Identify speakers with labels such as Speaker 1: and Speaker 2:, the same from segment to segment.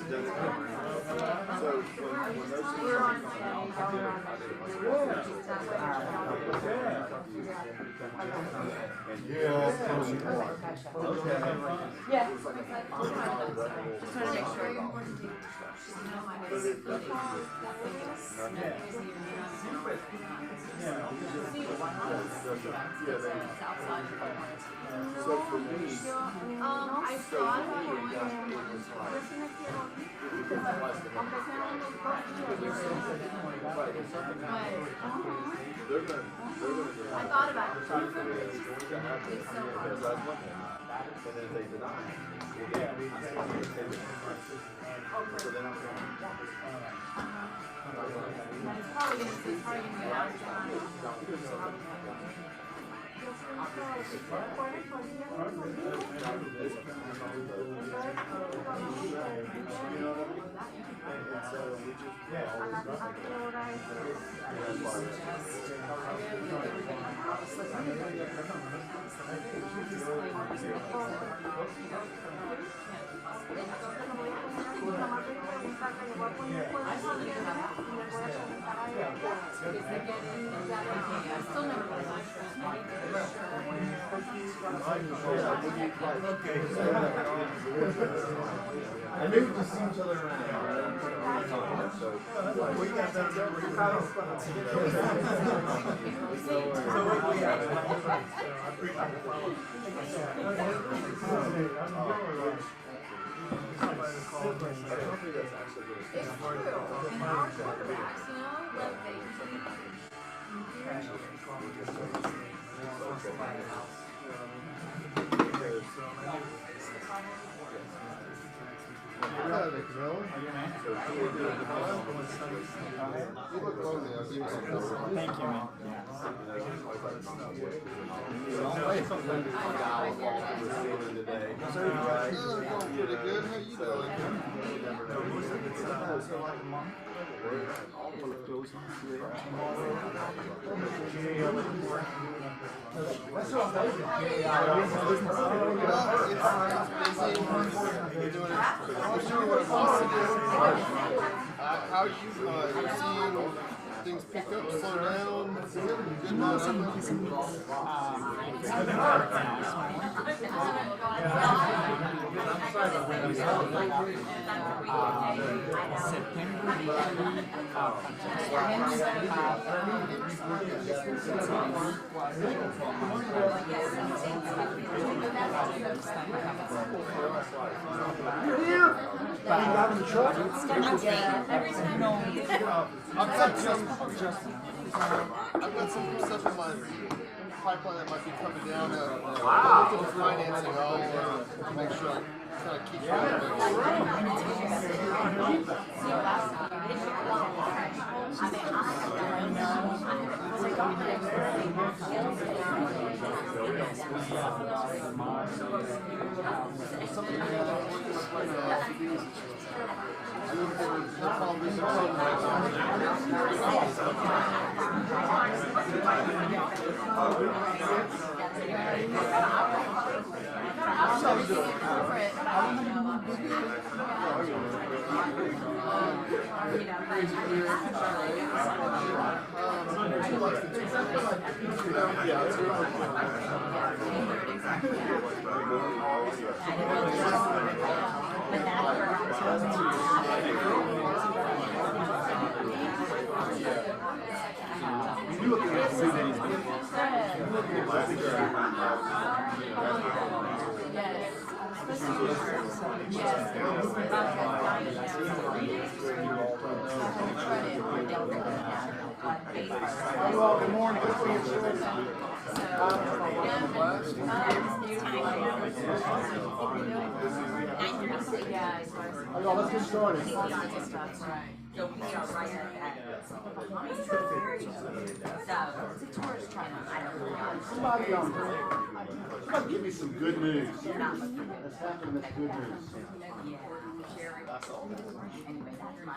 Speaker 1: Yeah. Just want to make sure.
Speaker 2: So for me,
Speaker 1: I saw it I thought about it.
Speaker 2: and then they deny. Yeah, we so then I'm
Speaker 1: It's probably going to be out.
Speaker 3: I knew we could see each other around. We got that.
Speaker 1: It's true. And our quarterbacks, like they
Speaker 3: Thank you, man.
Speaker 2: pretty good. How you doing?
Speaker 3: That's what I'm
Speaker 2: It's busy. You're doing it. We're showing what a boss is. How are you seeing things pick up, slow down? Good
Speaker 3: in the truck?
Speaker 2: I've got some stuff in my pipeline that might be coming down. Looking at financing, I'll make sure I kind of keep
Speaker 3: Well, good morning. Well, let's get started.
Speaker 1: So we are right at
Speaker 3: Somebody give me some good news. That's happening. That's good news.
Speaker 2: Pass all that.
Speaker 1: Anyway, that's my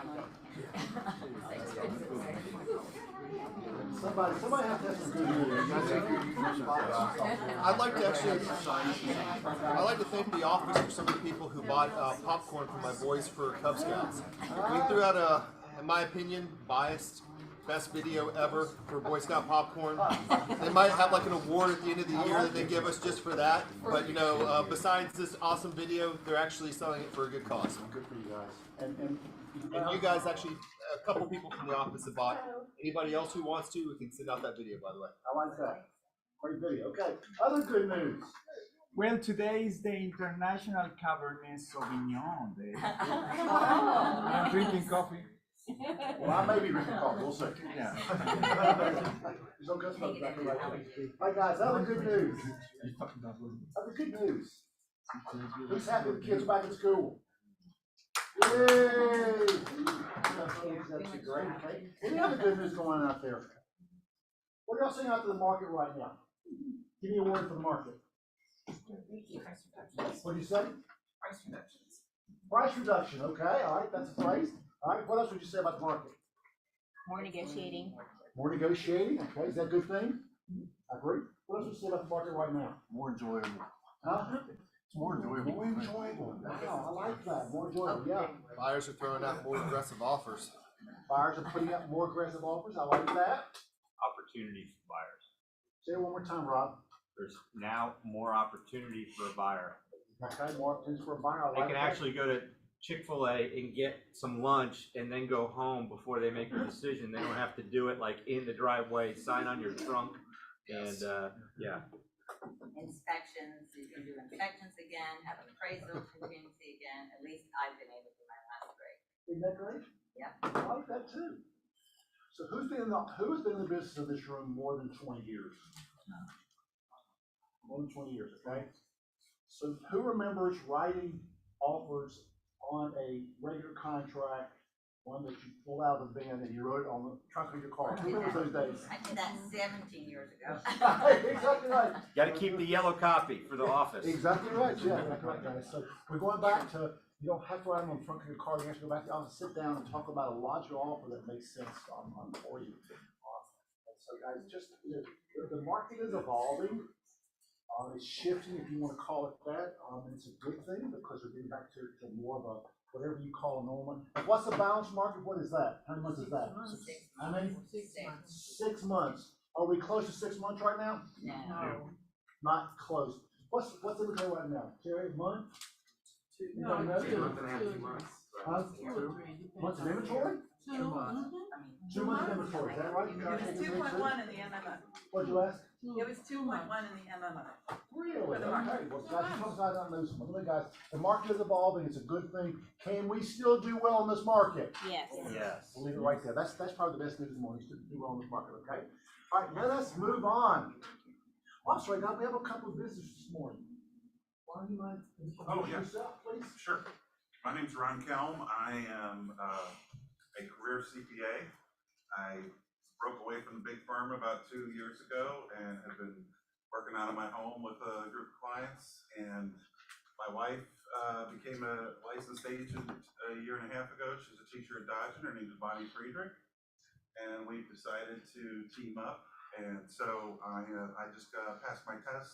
Speaker 3: Somebody has to have some good news.
Speaker 2: I'd like to actually, I'd like to thank the office for some of the people who bought popcorn for my boys for Cub Scouts. We threw out a, in my opinion, biased best video ever for Boy Scout popcorn. They might have like an award at the end of the year that they give us just for that. But you know, besides this awesome video, they're actually selling it for a good cause.
Speaker 3: Good for you guys.
Speaker 2: And you guys actually, a couple people from the office have bought. Anybody else who wants to, we can send out that video, by the way.
Speaker 3: I like that. Great video. Okay. Other good news.
Speaker 4: Well, today is the International Cabernet Sauvignon Day. I'm drinking coffee.
Speaker 3: Well, I may be drinking coffee. We'll see.
Speaker 4: Yeah.
Speaker 3: There's no good stuff back right there. All right, guys. Other good news. Other good news. Who's happy the kids back in school? Yay! That's great. Okay. Any other good news going on out there? What are y'all seeing out to the market right now? Give me a word for the market. What do you say?
Speaker 1: Price reductions.
Speaker 3: Price reduction. Okay. All right. That's a phrase. All right. What else would you say about the market?
Speaker 5: More negotiating.
Speaker 3: More negotiating. Okay. Is that a good thing? I agree. What else would you say about the market right now?
Speaker 6: More enjoyable.
Speaker 3: Huh?
Speaker 6: It's more enjoyable.
Speaker 3: More enjoyable. Wow, I like that. More enjoyable. Yeah.
Speaker 2: Buyers are throwing out more aggressive offers.
Speaker 3: Buyers are putting up more aggressive offers. I like that.
Speaker 7: Opportunity for buyers.
Speaker 3: Say it one more time, Rob.
Speaker 7: There's now more opportunity for a buyer.
Speaker 3: Okay. More opportunities for a buyer. I
Speaker 7: They
Speaker 3: like
Speaker 7: can
Speaker 3: that.
Speaker 7: actually go to Chick-fil-A and get some lunch and then go home before they make their decision. They don't have to do it like in the driveway, sign on your trunk, and yeah.
Speaker 1: Inspections, you can do inspections again, have appraisal contingency again, at least I've been able to my last grade.
Speaker 3: Isn't that great?
Speaker 1: Yep.
Speaker 3: I like that too. So who has been in the business of this room more than 20 years? More than 20 years, okay? So who remembers writing offers on a regular contract, one that you pull out of the bin and you wrote it on the trunk of your car? Who remembers those days?
Speaker 1: I did that 17 years ago.
Speaker 3: Exactly right.
Speaker 7: Got to keep the yellow copy for the office.
Speaker 3: Exactly right, yeah, that's right, guys. So we're going back to, you don't have to write them on the front of your car, you have to go back to the office, sit down and talk about a logical offer that makes sense for you. And so guys, just, the market is evolving. It's shifting, if you want to call it that, and it's a good thing because we're getting back to more of a, whatever you call a normal. What's the balanced market? What is that? How many months is that? How many? 6 months. Are we close to 6 months right now?
Speaker 1: No.
Speaker 3: Not close. What's inventory right now? Terry, a month?
Speaker 8: No,
Speaker 3: Anybody know?
Speaker 8: 2 months.
Speaker 3: Huh?
Speaker 8: 2 or 3.
Speaker 3: Months of inventory?
Speaker 8: 2 months.
Speaker 3: 2 months of inventory, is that right? You guys
Speaker 8: It
Speaker 3: think
Speaker 8: was
Speaker 3: it's
Speaker 8: 2.1
Speaker 3: true?
Speaker 8: in the MMO.
Speaker 3: What'd you ask?
Speaker 8: It was 2.1 in the MMO.
Speaker 3: Really?
Speaker 8: For the
Speaker 3: Okay,
Speaker 8: market.
Speaker 3: well, guys, you talk about those, guys, the market is evolving, it's a good thing. Can we still do well in this market?
Speaker 5: Yes.
Speaker 7: Yes.
Speaker 3: We'll leave it right there. That's probably the best news in the morning, is to do well in this market, okay? All right, let us move on. Oh, I'm sorry, now we have a couple of visitors this morning. Why don't you mind introducing yourself, please?
Speaker 9: Sure. My name's Ron Kelm. I am a career CPA. I broke away from the big firm about 2 years ago and have been working out of my home with a group of clients. And my wife became a licensed agent a year and a half ago. She's a teacher at Dodgen. Her name is Bonnie Friedrich. And we've decided to team up. And so I just passed my test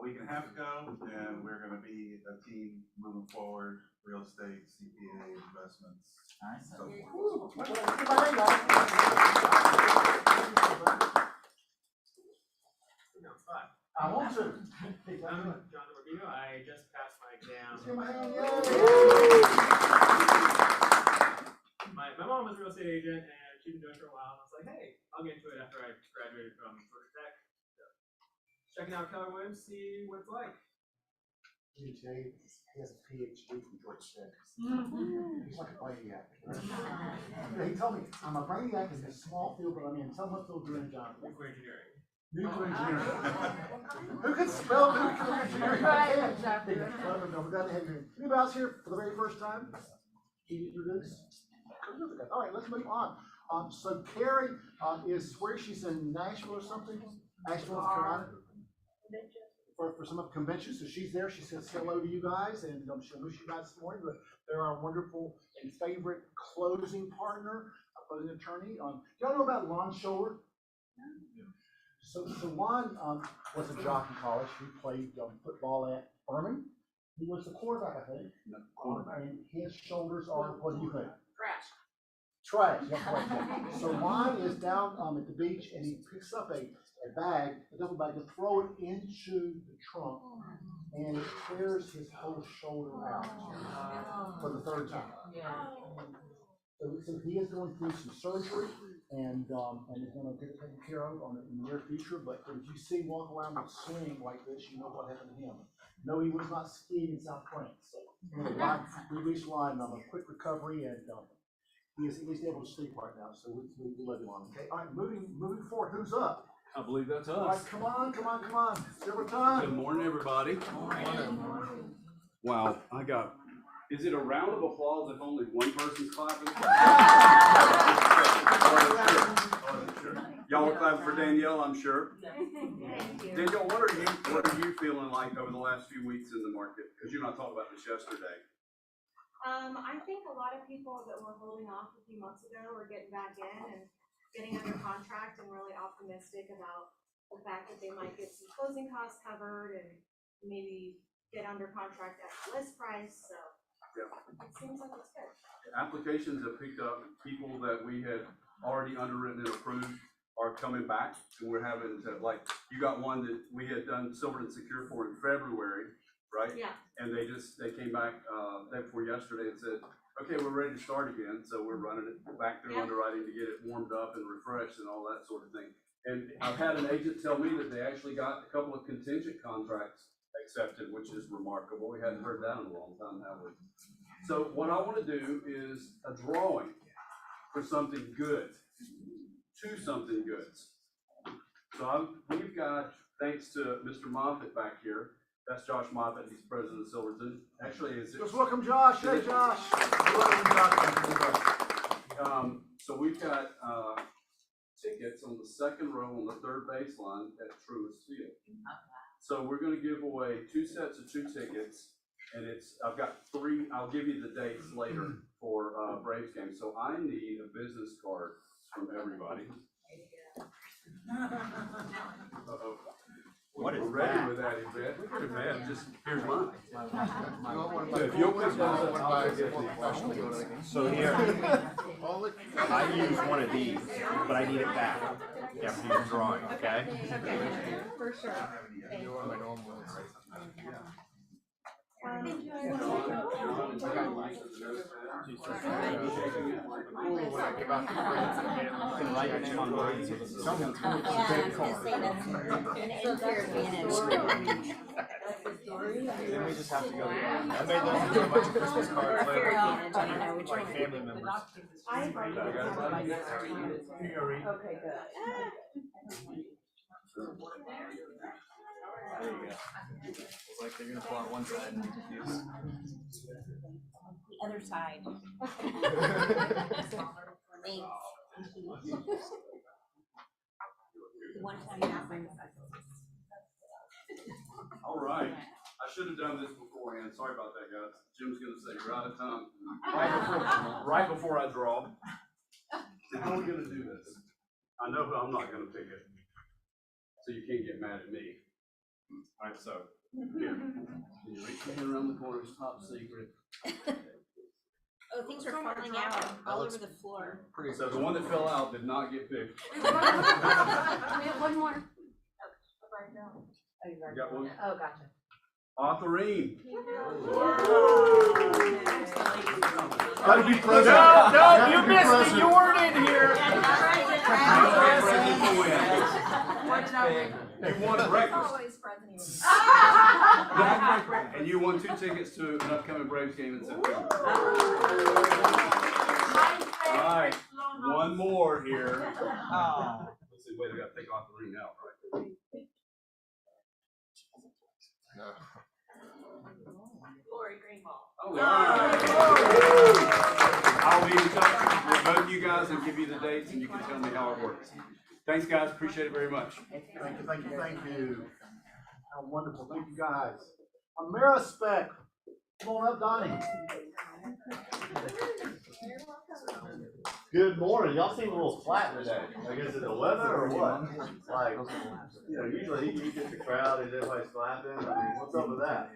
Speaker 9: a week and a half ago, and we're going to be a team moving forward, real estate, CPA, investments, so forth.
Speaker 3: I want to.
Speaker 10: I'm John Rubino. I just passed my exam.
Speaker 3: Give him a hand, yay!
Speaker 10: My mom was a real estate agent, and she'd been doing it for a while. And I was like, hey, I'll get into it after I graduated from Georgia Tech. So, checking out Keller Williams, see what it's like.
Speaker 3: He has a PhD from Georgia Tech. He's like a brainiac. Yeah, he told me, I'm a brainiac in this small field, but I'm in. Tell him what field you're in, John.
Speaker 10: Nuclear engineering.
Speaker 3: Nuclear engineering. Who can spell nuclear engineering? I can't. No, we're glad to have you here. Anybody else here for the very first time? Can you introduce? All right, let's move on. So Carrie is where she's in Nashville or something? Nashville, North Carolina? for some of the conventions, so she's there. She says hello to you guys, and she'll miss you guys this morning. But they're our wonderful and favorite closing partner, closing attorney. Y'all know about Lon Shower? So Lon was a jock in college. He played football at Furman. He was the quarterback, I think. And his shoulders are, what do you think? Trash, that's right. So Lon is down at the beach, and he picks up a bag, a duffel bag, to throw it into the trunk, and it tears his whole shoulder out for the third time. So he is going through some surgery, and is going to get it taken care of in the near future. But if you see him walk around with a sling like this, you know what happened to him. No, he was not skiing in South France. So we wish Lon a quick recovery, and he is at least able to sleep right now. So we love you, Lon. Okay, all right, moving forward. Who's up?
Speaker 6: I believe that's
Speaker 3: All right,
Speaker 6: us.
Speaker 3: come on. Silver time.
Speaker 6: Good morning, everybody. Wow, is it a round of applause if only one person's clapping? Y'all were clapping for Danielle, I'm sure. Danielle, what are you feeling like over the last few weeks in the market? Because you and I talked about this yesterday.
Speaker 11: I think a lot of people that were holding off a few months ago are getting back in and getting under contract and really optimistic about the fact that they might get some closing costs covered and maybe get under contract at the list price, so
Speaker 6: Yeah.
Speaker 11: it seems like it's good.
Speaker 6: Applications have picked up. People that we had already underwritten and approved are coming back, and we're having to, like, you got one that we had done Silverton Secure for in February, right?
Speaker 11: Yeah.
Speaker 6: And they came back, day before yesterday and said, okay, we're ready to start again, so we're running it back through underwriting to get it warmed up and refreshed and all that sort of thing. And I've had an agent tell me that they actually got a couple of contingent contracts accepted, which is remarkable. We hadn't heard that in a long time, have we? So what I want to do is a drawing for something good, to something good. So we've got, thanks to Mr. Moffitt back here, that's Josh Moffitt, he's president of Silverton. Actually,
Speaker 3: Just welcome Josh. Hey, Josh.
Speaker 6: So we've got tickets on the second row on the third baseline at Truist Field. So we're going to give away 2 sets of 2 tickets, and I've got 3. I'll give you the dates later for Braves game. So I need a business card from everybody. Uh-oh.
Speaker 7: What is
Speaker 6: We're ready
Speaker 7: that?
Speaker 6: with that, Yvette. Yvette, just here's mine.
Speaker 2: You want one of my
Speaker 6: If you'll
Speaker 2: cool
Speaker 6: put
Speaker 2: ones, or
Speaker 6: those
Speaker 2: one
Speaker 6: up,
Speaker 2: of
Speaker 6: I'll get
Speaker 2: my more
Speaker 6: these.
Speaker 2: professional ones?
Speaker 7: So here,
Speaker 2: All it-
Speaker 7: I use one of these, but I need it back after your drawing, okay?
Speaker 11: For sure.
Speaker 2: You want my normal ones?
Speaker 7: You can write your name on mine, so it's someone's
Speaker 1: Yeah, I was gonna say that's an unfair advantage.
Speaker 7: Then we just have to go. I made those into a bunch of Christmas cards
Speaker 1: Unfair
Speaker 7: later,
Speaker 1: advantage, I know which
Speaker 7: like
Speaker 1: one.
Speaker 7: family members.
Speaker 11: Okay, good.
Speaker 7: There you go. It's like they're gonna pull out one side and use.
Speaker 5: The other side.
Speaker 1: Thanks.
Speaker 5: One time you have bring
Speaker 6: All right. I should have done this beforehand. Sorry about that, guys. Jim's gonna say you're out of time. Right before I draw. So how are we gonna do this? I know I'm not gonna pick it. So you can't get mad at me. All right, so here. You reach your hand around the corner, it's top secret.
Speaker 5: Oh, things are falling out all over the floor.
Speaker 6: So the one that fell out did not get picked.
Speaker 11: We have one more.
Speaker 6: You got one?
Speaker 11: Oh, gotcha.
Speaker 6: Autherine.
Speaker 3: Gotta be present.
Speaker 4: No, you missed it, you weren't in here.
Speaker 6: You won breakfast.
Speaker 11: Always present.
Speaker 6: And you won 2 tickets to an upcoming Braves game in September. All right, one more here.
Speaker 4: Oh.
Speaker 6: Let's see, wait, I gotta take Autherine out, right?
Speaker 2: No.
Speaker 11: Lori Greenwald.
Speaker 6: All right. I'll be in touch with both you guys and give you the dates, and you can tell me how it works. Thanks, guys. Appreciate it very much.
Speaker 3: Thank you. How wonderful, thank you guys. Amerispec, come on up, Donnie. Good morning, y'all seem a little flat today. Like, is it the weather or what? Like, you know, usually you get the crowd and everybody's clapping. I mean, what's up with that?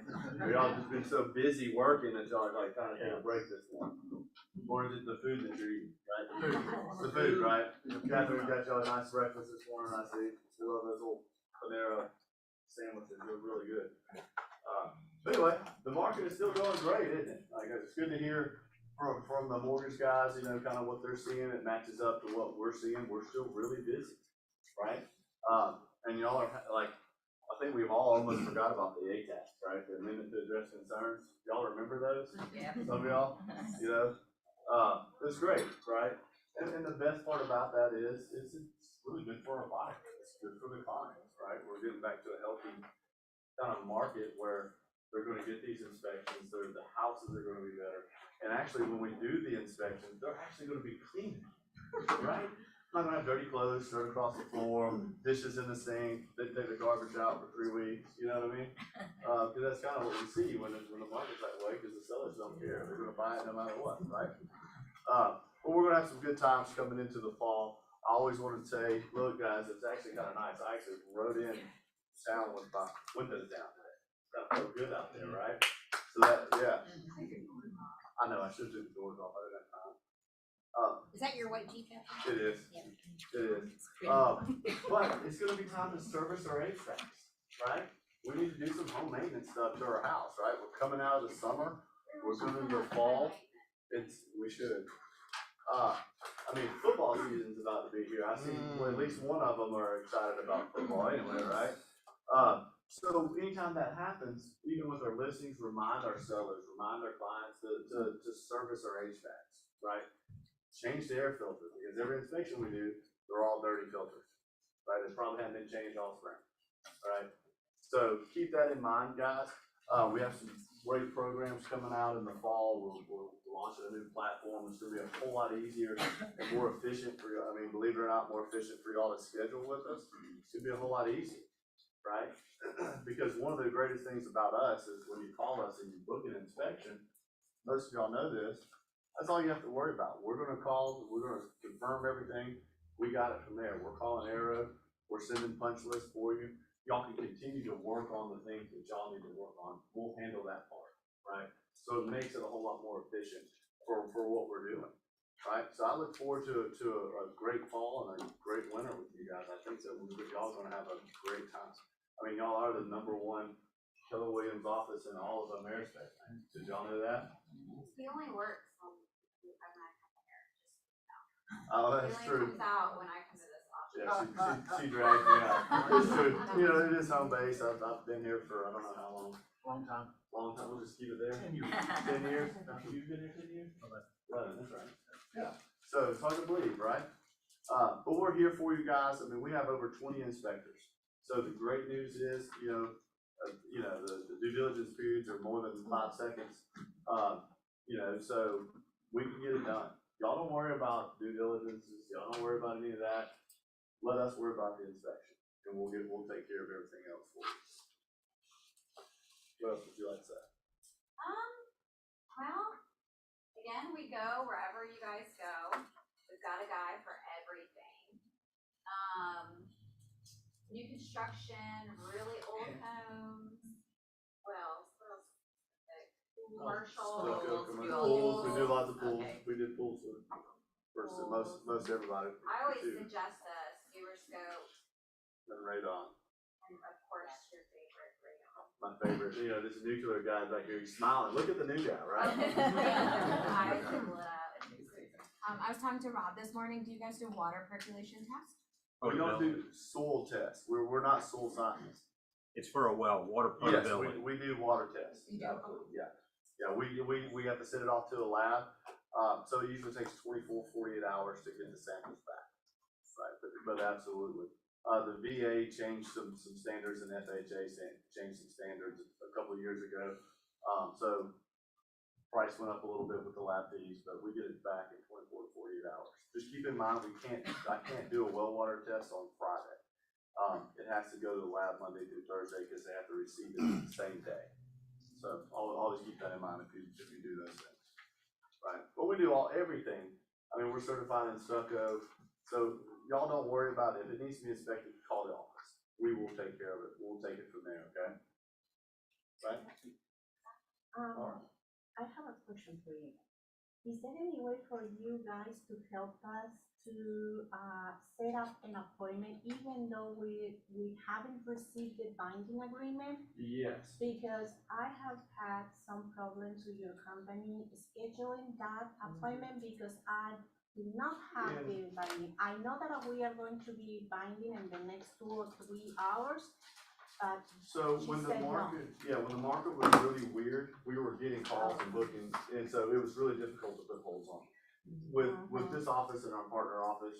Speaker 3: Y'all just been so busy working that y'all like kind of take a break this morning. Or is it the food that you're eating, right? The food, right? Catherine got y'all a nice breakfast this morning, I see. We love those little Panera sandwiches, they're really good. But anyway, the market is still going great, isn't it? Like, it's good to hear from the mortgage guys, you know, kind of what they're seeing. It matches up to what we're seeing. We're still really busy, right? And y'all are like, I think we've all almost forgot about the ACAT, right? The Amendment to Address Concerns. Y'all remember those?
Speaker 1: Yeah.
Speaker 3: Some of y'all, you know, it's great, right? And the best part about that is it's really good for our buyers. It's good for the clients, right? We're getting back to a healthy kind of market where they're going to get these inspections. The houses are going to be better. And actually, when we do the inspections, they're actually going to be clean, right? Not going to have dirty clothes thrown across the floor, dishes in the sink, they take the garbage out for 3 weeks. You know what I mean? Because that's kind of what we see when the market's that way, because the sellers don't care. They're going to buy it no matter what, right? But we're going to have some good times coming into the fall. I always want to say, look, guys, it's actually kind of nice. I actually wrote in sound with my windows down today. It's kind of felt good out there, right? So that, yeah. I know, I should have took the doors off. I didn't have time.
Speaker 5: Is that your white Jeep?
Speaker 3: It is.
Speaker 5: Yeah.
Speaker 3: It is. But it's going to be time to service our HVACs, right? We need to do some home maintenance stuff to our house, right? We're coming out of the summer. We're coming into the fall. We should. I mean, football season's about to be here. I see well, at least one of them are excited about football anyway, right? So anytime that happens, even with our listings, remind our sellers, remind our clients to service our HVACs, right? Change the air filter, because every inspection we do, they're all dirty filters, right? They probably haven't been changed all spring, right? So keep that in mind, guys. We have some great programs coming out in the fall. We're launching a new platform. It's going to be a whole lot easier and more efficient for you. I mean, believe it or not, more efficient for y'all to schedule with us. It's going to be a whole lot easier, right? Because one of the greatest things about us is when you call us and you book an inspection, most of y'all know this, that's all you have to worry about. We're going to call, we're going to confirm everything. We got it from there. We're calling Arrow. We're sending punch lists for you. Y'all can continue to work on the things that y'all need to work on. We'll handle that part, right? So it makes it a whole lot more efficient for what we're doing, right? So I look forward to a great fall and a great winter with you guys. I think that y'all are going to have a great time. I mean, y'all are the #1 Keller Williams office in all of Amerispec. Did y'all know that?
Speaker 11: He only works when I come here.
Speaker 3: Oh, that's
Speaker 11: He
Speaker 3: true.
Speaker 11: only comes out when I come to this office.
Speaker 3: Yeah, she dragged me out. It's true. You know, it is home base. I've been here for I don't know how long. Long time. We'll just keep it there. 10 years. 10 years? You've been here 10 years? Oh, that's right. Yeah. So it's hard to believe, right? But we're here for you guys. I mean, we have over 20 inspectors. So the great news is, the due diligence periods are more than 5 seconds. So we can get it done. Y'all don't worry about due diligences. Y'all don't worry about any of that. Let us worry about the inspection, and we'll take care of everything else for you. What else would you like to say?
Speaker 11: Well, again, we go wherever you guys go. We've got a guy for everything. New construction, really old homes. What else? Commercial.
Speaker 3: Pools. We do lots of pools.
Speaker 1: Okay.
Speaker 3: We did pools for most everybody.
Speaker 11: I always
Speaker 3: too.
Speaker 11: suggest a sewer scope,
Speaker 3: And radon.
Speaker 11: and of course your favorite radon.
Speaker 3: My favorite. This nuclear guy back here, he's smiling. Look at the new guy, right?
Speaker 11: Eyes are lit up.
Speaker 5: I was talking to Rob this morning. Do you guys do water percolation tests?
Speaker 3: We don't do soil tests. We're not soil scientists.
Speaker 7: It's for a well, water
Speaker 3: Yes,
Speaker 7: potability.
Speaker 3: we do water tests.
Speaker 5: You do?
Speaker 3: Absolutely, yeah. Yeah, we have to send it off to a lab. So it usually takes 24, 48 hours to get the samples back. Right, but absolutely. The VA changed some standards and FHA changed some standards a couple of years ago. So price went up a little bit with the lab fees, but we get it back in 24 to 48 hours. Just keep in mind, I can't do a well water test on Friday.
Speaker 6: it has to go to the lab Monday through Thursday because they have to receive it the same day. So always keep that in mind if you do those things. Right, but we do everything. I mean, we're certified in stucco, so y'all don't worry about it. If it needs to be inspected, call the office. We will take care of it. We'll take it from there, okay? Right?
Speaker 12: I have a question for you. Is there any way for you guys to help us to set up an appointment even though we haven't received the binding agreement?
Speaker 6: Yes.
Speaker 12: Because I have had some problems with your company scheduling that appointment because I do not have the binding. I know that we are going to be binding in the next 2 or 3 hours.
Speaker 6: So
Speaker 12: She
Speaker 6: when the
Speaker 12: said no.
Speaker 6: market was really weird, we were getting calls and bookings, and so it was really difficult to put holds on. With this office and our partner office,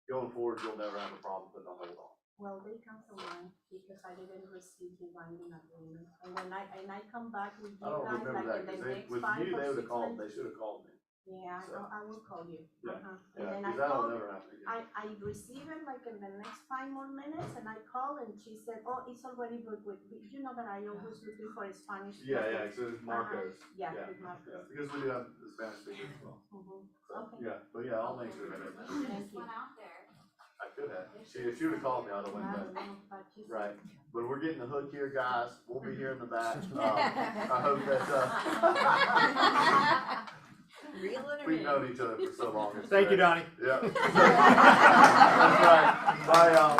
Speaker 6: going forward, you'll never have a problem putting a hold on.
Speaker 12: Well, they canceled mine because I didn't receive the binding agreement. And when I come back with you
Speaker 6: I don't
Speaker 12: guys,
Speaker 6: remember
Speaker 12: like
Speaker 6: that,
Speaker 12: in the
Speaker 6: because
Speaker 12: next
Speaker 6: with
Speaker 12: 5
Speaker 6: you, they
Speaker 12: or
Speaker 6: would
Speaker 12: 6
Speaker 6: have called,
Speaker 12: months.
Speaker 6: they should have called me.
Speaker 12: Yeah,
Speaker 6: So-
Speaker 12: I will call you.
Speaker 6: Yeah,
Speaker 12: And
Speaker 6: Yeah,
Speaker 12: then I
Speaker 6: because that'll
Speaker 12: called,
Speaker 6: never happen again.
Speaker 12: I receive it like in the next 5 more minutes and I call and she said, oh, it's already booked with, you know that I always looking for a Spanish.
Speaker 6: Yeah,
Speaker 12: person.
Speaker 6: so it's Marcos.
Speaker 12: Yeah,
Speaker 6: Yeah,
Speaker 12: with Marcos.
Speaker 6: Yeah, because we do have the Spanish speakers as well.
Speaker 12: Mhm.
Speaker 6: So,
Speaker 12: Okay.
Speaker 6: yeah, but yeah, I'll make sure.
Speaker 12: Thank you.
Speaker 6: I could have. If she would have called me, I'd have went
Speaker 12: I
Speaker 6: back.
Speaker 12: don't know, but you said-
Speaker 6: Right, but we're getting the hook here, guys. We'll be here in the back. I hope that,
Speaker 5: Reel it
Speaker 6: we've
Speaker 5: in.
Speaker 6: known each other for so long. It's
Speaker 7: Thank you,
Speaker 6: great.
Speaker 7: Donnie.
Speaker 6: Yeah. That's right. Bye, y'all.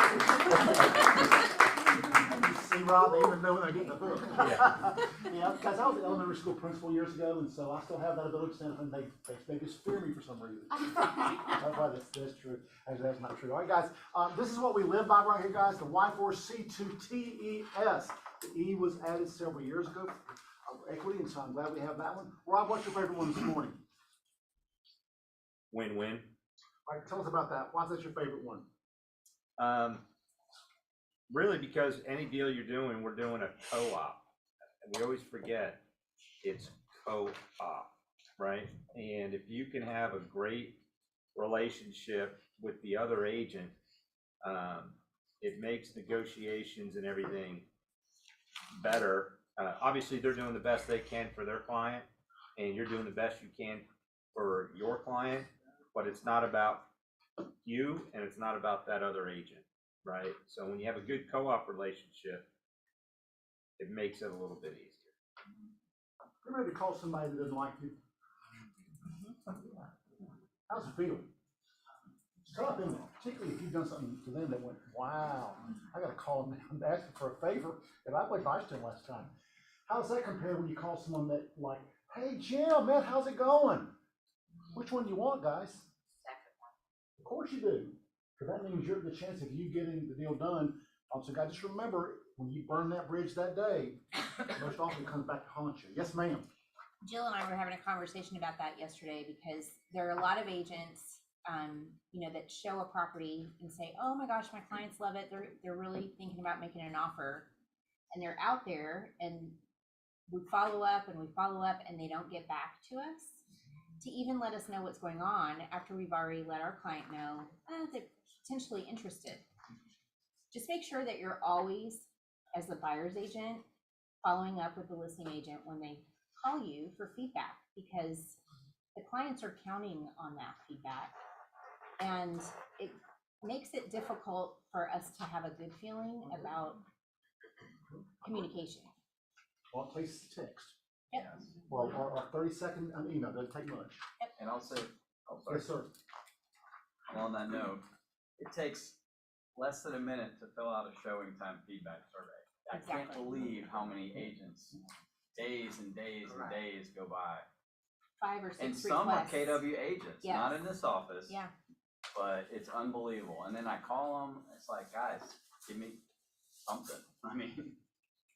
Speaker 3: See, Rob, they even know when they're getting the hook. Yeah, because I was an elementary school principal years ago, and so I still have that ability to stand up and they just fear me for some reason. That's why that's true. Actually, that's not true. All right, guys, this is what we live by right here, guys. The Y4C2TES. The E was added several years ago. Equity, and so I'm glad we have that one. Rob, what's your favorite one this morning?
Speaker 7: Win-win.
Speaker 3: All right, tell us about that. Why's that your favorite one?
Speaker 7: Really, because any deal you're doing, we're doing a co-op. And we always forget it's co-op, right? And if you can have a great relationship with the other agent, it makes negotiations and everything better. Obviously, they're doing the best they can for their client, and you're doing the best you can for your client, but it's not about you, and it's not about that other agent, right? So when you have a good co-op relationship, it makes it a little bit easier.
Speaker 3: You ready to call somebody that doesn't like you? How's it feel? It's tough, isn't it? Particularly if you've done something to them that went, wow, I gotta call them and ask them for a favor that I played advice to them last time. How does that compare when you call someone that like, hey Jim, man, how's it going? Which one do you want, guys?
Speaker 1: Second one.
Speaker 3: Of course you do, because that means you're the chance of you getting the deal done. Also, guys, just remember, when you burn that bridge that day, most often it comes back to haunt you. Yes, ma'am.
Speaker 5: Jill and I were having a conversation about that yesterday because there are a lot of agents, that show a property and say, oh my gosh, my clients love it. They're really thinking about making an offer, and they're out there and we follow up and they don't get back to us to even let us know what's going on after we've already let our client know they're potentially interested. Just make sure that you're always, as the buyer's agent, following up with the listing agent when they call you for feedback, because the clients are counting on that feedback, and it makes it difficult for us to have a good feeling about communication.
Speaker 3: Well, place text.
Speaker 5: Yep.
Speaker 3: Or 30-second email, doesn't take much.
Speaker 13: And I'll say,
Speaker 3: Yes, sir.
Speaker 13: on that note, it takes less than a minute to fill out a showing time feedback survey. I can't
Speaker 5: Exactly.
Speaker 13: believe how many agents, days and days and days go by.
Speaker 5: 5 or 6
Speaker 13: And some are
Speaker 5: requests.
Speaker 13: KW agents,
Speaker 5: Yes.
Speaker 13: not in this office.
Speaker 5: Yeah.
Speaker 13: But it's unbelievable. And then I call them, it's like, guys, give me something. I mean,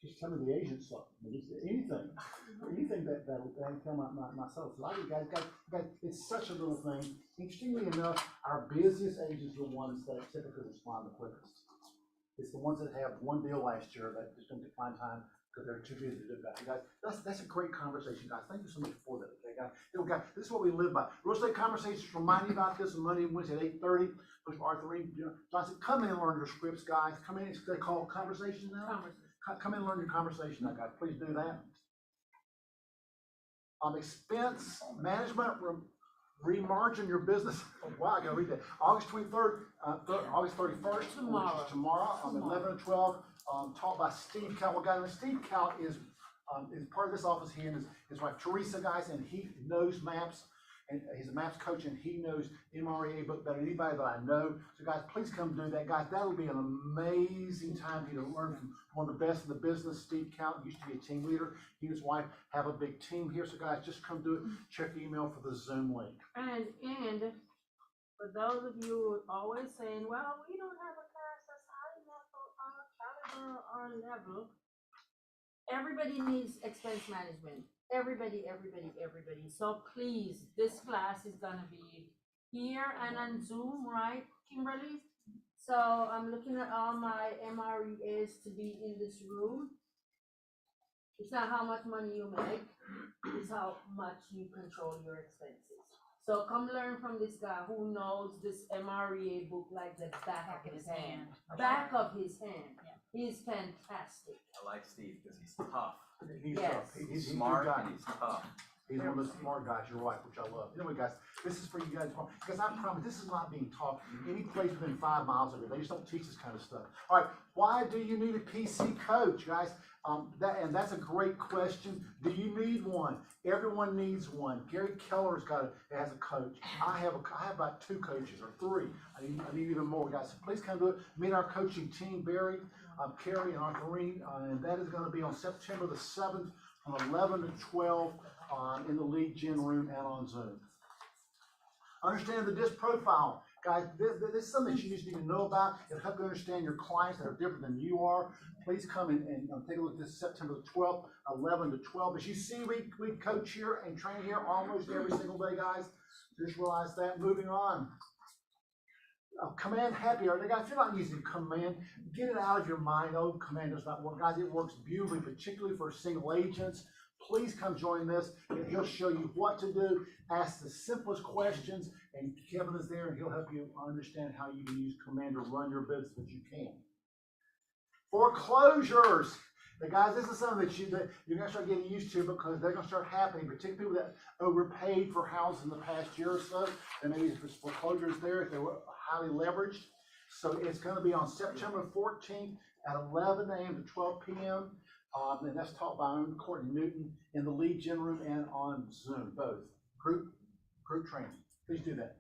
Speaker 3: Just tell me the agent stuff. Anything that I can tell myself. So I think, guys, it's such a little thing. Interestingly enough, our busiest agents are the ones that typically respond the quickest. It's the ones that have one deal last year that just don't decline time because they're too busy to do that. Guys, that's a great conversation, guys. Thank you so much for that, okay, guys? You know, guys, this is what we live by. Real estate conversations remind you about this on Monday and Wednesday at 8:30. Coach Arthur Reed, Johnson, come in and learn your scripts, guys. Come in, they call it conversation now. Come in and learn your conversation now, guys. Please do that. Expense management, remargin your business. Oh, wow, I gotta read that. August 23rd, August 31st, which is tomorrow, 11 and 12, taught by Steve Cal. Well, guys, Steve Cal is part of this office here, and his wife Teresa, guys, and he knows maps, and he's a maps coach, and he knows MREA book better than anybody that I know. So, guys, please come do that, guys. That'll be an amazing time for you to learn from one of the best in the business. Steve Cal used to be a team leader. He and his wife have a big team here. So, guys, just come do it. Check the email for the Zoom link.
Speaker 12: And for those of you who are always saying, well, we don't have a class that's high enough or caliber or level. Everybody needs expense management. Everybody. So please, this class is gonna be here and on Zoom, right, Kimberly? So I'm looking at all my MREAs to be in this room. It's not how much money you make, it's how much you control your expenses. So come learn from this guy who knows this MREA book like the back of his hand. Back of his hand. He's fantastic.
Speaker 13: I like Steve because he's tough.
Speaker 3: He's
Speaker 12: Yes.
Speaker 3: tough. He's a good
Speaker 13: Smart
Speaker 3: guy.
Speaker 13: and he's tough.
Speaker 3: He's one of those smart guys, you're right, which I love. Anyway, guys, this is for you guys, because I promise this is not being taught any place within 5 miles of here. They just don't teach this kind of stuff. All right, why do you need a PC coach, guys? That's a great question. Do you need one? Everyone needs one. Gary Keller's has a coach. I have about 2 coaches or 3. I need even more, guys. So please come to it. Meet our coaching team, Barry, Carrie, and Arthurine, and that is going to be on September the 7th from 11 to 12 in the lead gen room and on Zoom. Understand the DISC profile. Guys, this is something that you just need to know about. It'll help you understand your clients that are different than you are. Please come and take a look at this September the 12th, 11 to 12. As you see, we coach here and train here almost every single day, guys. Just realize that. Moving on. Command happy hour. Guys, if you're not using command, get it out of your mind. Oh, command does not work. Guys, it works beautifully, particularly for single agents. Please come join this, and he'll show you what to do. Ask the simplest questions, and Kevin is there, and he'll help you understand how you can use command to run your business, but you can. Foreclosures. Now, guys, this is something that you're going to start getting used to because they're going to start happening, particularly people that overpaid for houses in the past year or so. And maybe there's foreclosures there if they were highly leveraged. So it's going to be on September 14th at 11 a.m. to 12 p.m. And that's taught by Courtney Newton in the lead gen room and on Zoom, both group training. Please do that.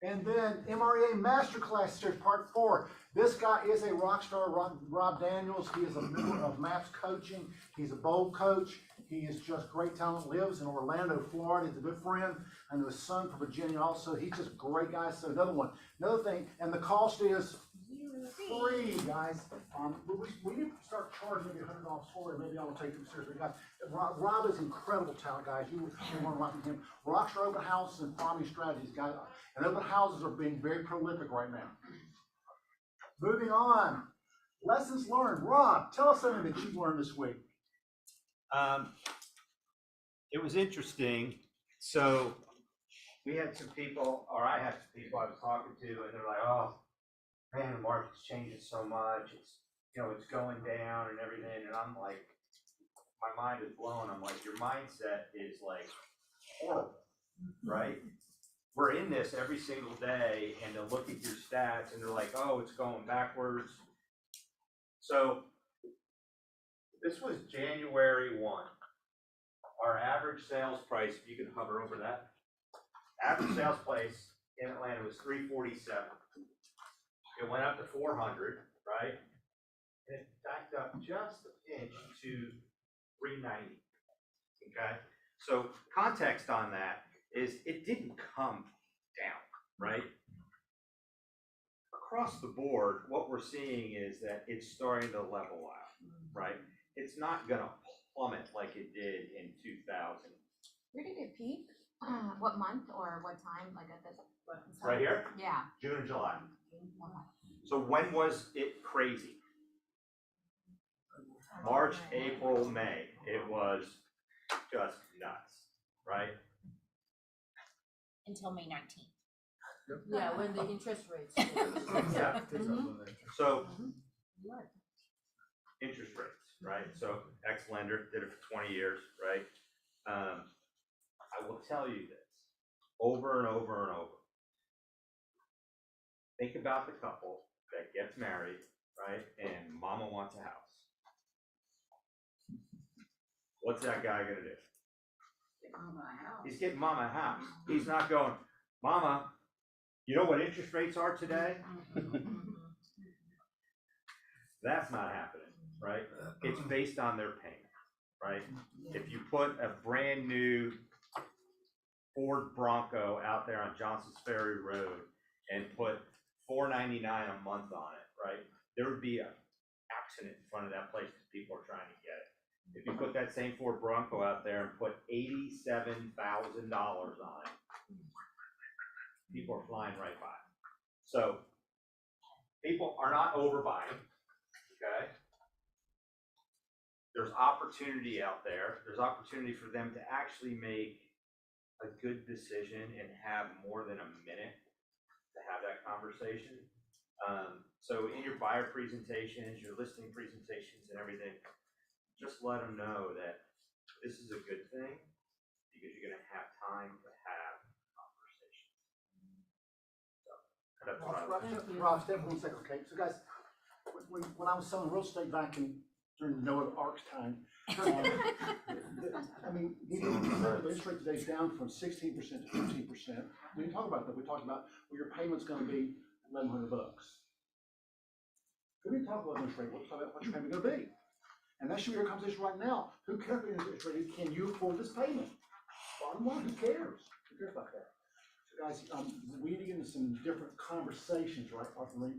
Speaker 3: And then MREA Masterclass Series Part 4. This guy is a rock star, Rob Daniels. He is a member of MAPS Coaching. He's a bold coach. He is just great talent. Lives in Orlando, Florida. He's a good friend. And his son from Virginia also. He's just a great guy. So another thing, and the cost is free, guys. We need to start charging maybe $100 for it. Maybe I will take him seriously, guys. Rob is incredible talent, guys. You want to learn from him. Rockstar Open Houses and Farming Strategies, guys. And open houses are being very prolific right now. Moving on. Lessons learned. Rob, tell us something that you learned this week.
Speaker 7: It was interesting. So we had some people, or I had some people I was talking to, and they're like, "Oh, man, the market's changing so much. It's going down and everything." And I'm like, my mind is blown. I'm like, your mindset is like horrible, right? We're in this every single day, and they'll look at your stats and they're like, "Oh, it's going backwards." So this was January 1. Our average sales price, if you can hover over that, average sales price in Atlanta was $347. It went up to 400, right? And it backed up just a pinch to 390. Okay? So context on that is it didn't come down, right? Across the board, what we're seeing is that it's starting to level out, right? It's not gonna plummet like it did in 2000.
Speaker 1: Where did it peak? What month or what time? Like at this?
Speaker 7: Right here?
Speaker 1: Yeah.
Speaker 7: June and July. So when was it crazy? March, April, May, it was just nuts, right?
Speaker 5: Until May 19th.
Speaker 8: Yeah, when the interest rates.
Speaker 7: Yeah. So,
Speaker 8: Right.
Speaker 7: interest rates, right? So ex-lender did it for 20 years, right? I will tell you this over and over and over. Think about the couple that gets married, right? And mama wants a house. What's that guy gonna do? He's getting mama a house. He's not going, mama, you know what interest rates are today? That's not happening, right? It's based on their payment, right? If you put a brand new Ford Bronco out there on Johnson's Ferry Road and put $4.99 a month on it, right? There would be an accident in front of that place because people are trying to get it. If you put that same Ford Bronco out there and put $87,000 on it, people are flying right by. So people are not overbuying, okay? There's opportunity out there. There's opportunity for them to actually make a good decision and have more than a minute to have that conversation. So in your buyer presentations, your listing presentations and everything, just let them know that this is a good thing because you're gonna have time to have conversations. So that's what I would.
Speaker 3: Rob, step 1 second, okay? So guys, when I was selling real estate back during Noah Ark's time, I mean, the interest rate today is down from 16% to 15%. We didn't talk about that. We talked about, well, your payment's gonna be $1,100. We didn't talk about interest rate. We'll talk about what your payment's gonna be. And that should be our conversation right now. Who cares about interest rate? Can you afford this payment? Bottom line, who cares? Who cares about that? So guys, we need to get into some different conversations, right, Arthur,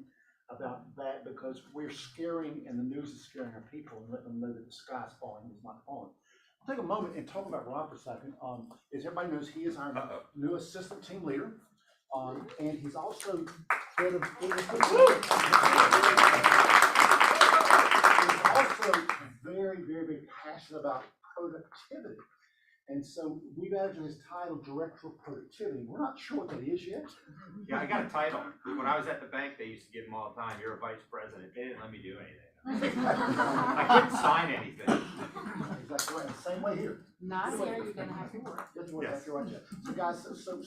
Speaker 3: about that, because we're scaring, and the news is scaring our people and let them know that the sky's falling, it's not falling. I'll take a moment and talk about Rob for a second. As everybody knows, he is our new assistant team leader. And he's also head of He's also very, very, very passionate about productivity. And so we've added to his title, Director of Productivity. We're not sure what that is yet.
Speaker 7: Yeah, I got a title. When I was at the bank, they used to give them all the time, you're a vice president. They didn't let me do anything. I couldn't sign anything.
Speaker 3: Exactly right. Same way here.
Speaker 8: Not here, you're gonna have to work.
Speaker 3: That's what exactly right there. So guys, so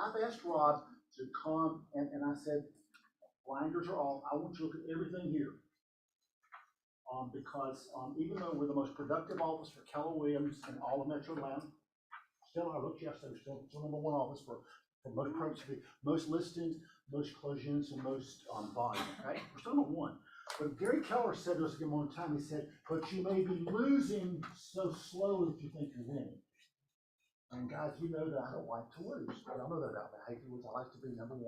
Speaker 3: I've asked Rob to come and I said, blinders are off. I want you to look at everything here. Because even though we're the most productive office for Keller Williams in all of Metro Atlanta, still, I looked yesterday, we're still number 1 office for most productivity, most listings, most closed units, and most volume, okay? We're still number 1. But Gary Keller said to us again one time, he said, but you may be losing so slowly if you think you're winning. And guys, you know that I don't like to lose. I don't know that about me. I hate to lose. I like to be number 1,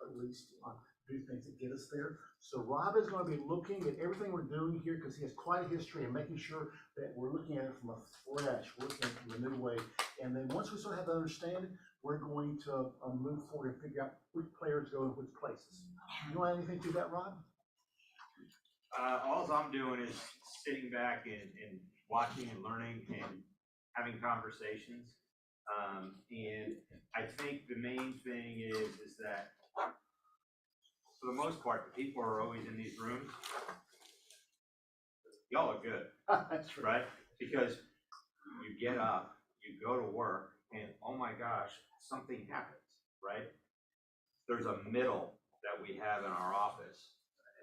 Speaker 3: or at least do things that get us there. So Rob is going to be looking at everything we're doing here because he has quite a history and making sure that we're looking at it from a fresh, we're looking at it from a new way. And then once we sort of have that understanding, we're going to move forward and figure out which players go in which places. You want anything to that, Rob?
Speaker 7: All I'm doing is sitting back and watching and learning and having conversations. And I think the main thing is that for the most part, the people are always in these rooms. Y'all are good.
Speaker 3: That's true.
Speaker 7: Right? Because you get up, you go to work, and oh my gosh, something happens, right? There's a middle that we have in our office.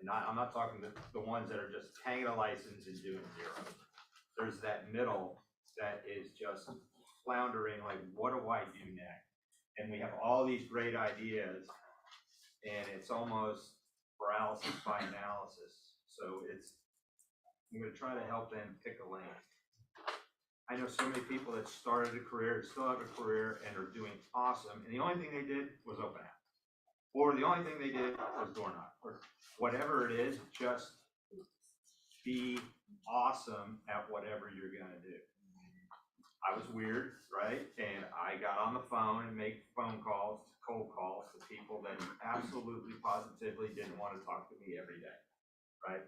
Speaker 7: And I'm not talking the ones that are just hanging a license and doing 0. There's that middle that is just floundering, like, what do I do next? And we have all these great ideas, and it's almost paralysis by analysis. So I'm gonna try to help them pick a lane. I know so many people that started a career, still have a career, and are doing awesome, and the only thing they did was open house. Or the only thing they did was door knock, or whatever it is, just be awesome at whatever you're gonna do. I was weird, right? And I got on the phone and made phone calls, cold calls to people that absolutely, positively didn't want to talk to me every day, right?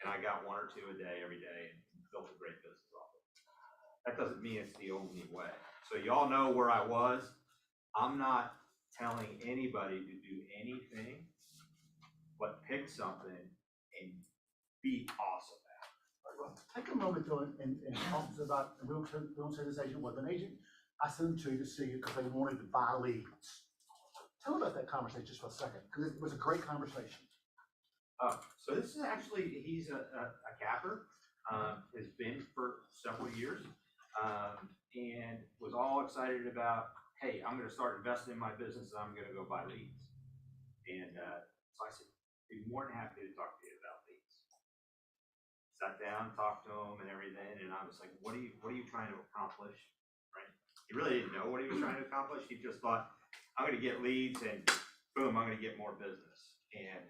Speaker 7: and I got 1 or 2 a day every day and built a great business off it. That doesn't mean it's the only way. So y'all know where I was. I'm not telling anybody to do anything, but pick something and be awesome at it.
Speaker 3: Well, take a moment though and talk to about, and we don't say this agent was an agent. I sent them to you to see you because they wanted to buy leads. Tell me about that conversation just for a second, because it was a great conversation.
Speaker 7: So this is actually, he's a capper, has been for several years, and was all excited about, hey, I'm gonna start investing in my business and I'm gonna go buy leads. And so I said, be more than happy to talk to you about leads. Sat down, talked to him and everything, and I was like, what are you trying to accomplish, right? He really didn't know what he was trying to accomplish. He just thought, I'm gonna get leads and boom, I'm gonna get more business. And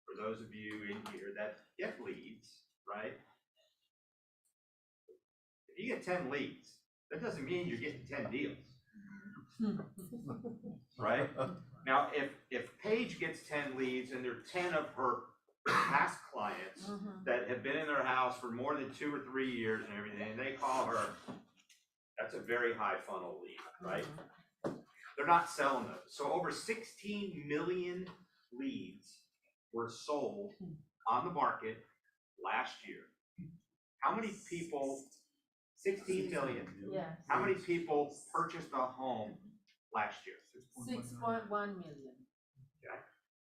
Speaker 7: for those of you in here that get leads, right? If you get 10 leads, that doesn't mean you're getting 10 deals. Right? Now, if Paige gets 10 leads and they're 10 of her past clients that have been in their house for more than 2 or 3 years and everything, and they call her, that's a very high funnel lead, right? They're not selling those. So over 16 million leads were sold on the market last year. How many people, 16 million,
Speaker 8: Yes.
Speaker 7: how many people purchased a home last year?
Speaker 8: 6.1 million.
Speaker 7: Okay,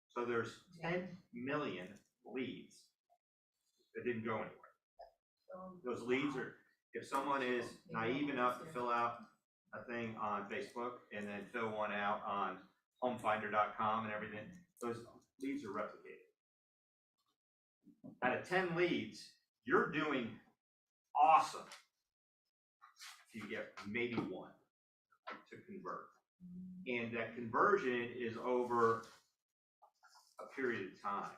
Speaker 7: so there's 10 million leads that didn't go anywhere. Those leads are, if someone is naive enough to fill out a thing on Facebook and then fill one out on homefinder.com and everything, those leads are replicated. Out of 10 leads, you're doing awesome if you get maybe 1 to convert. And that conversion is over a period of time.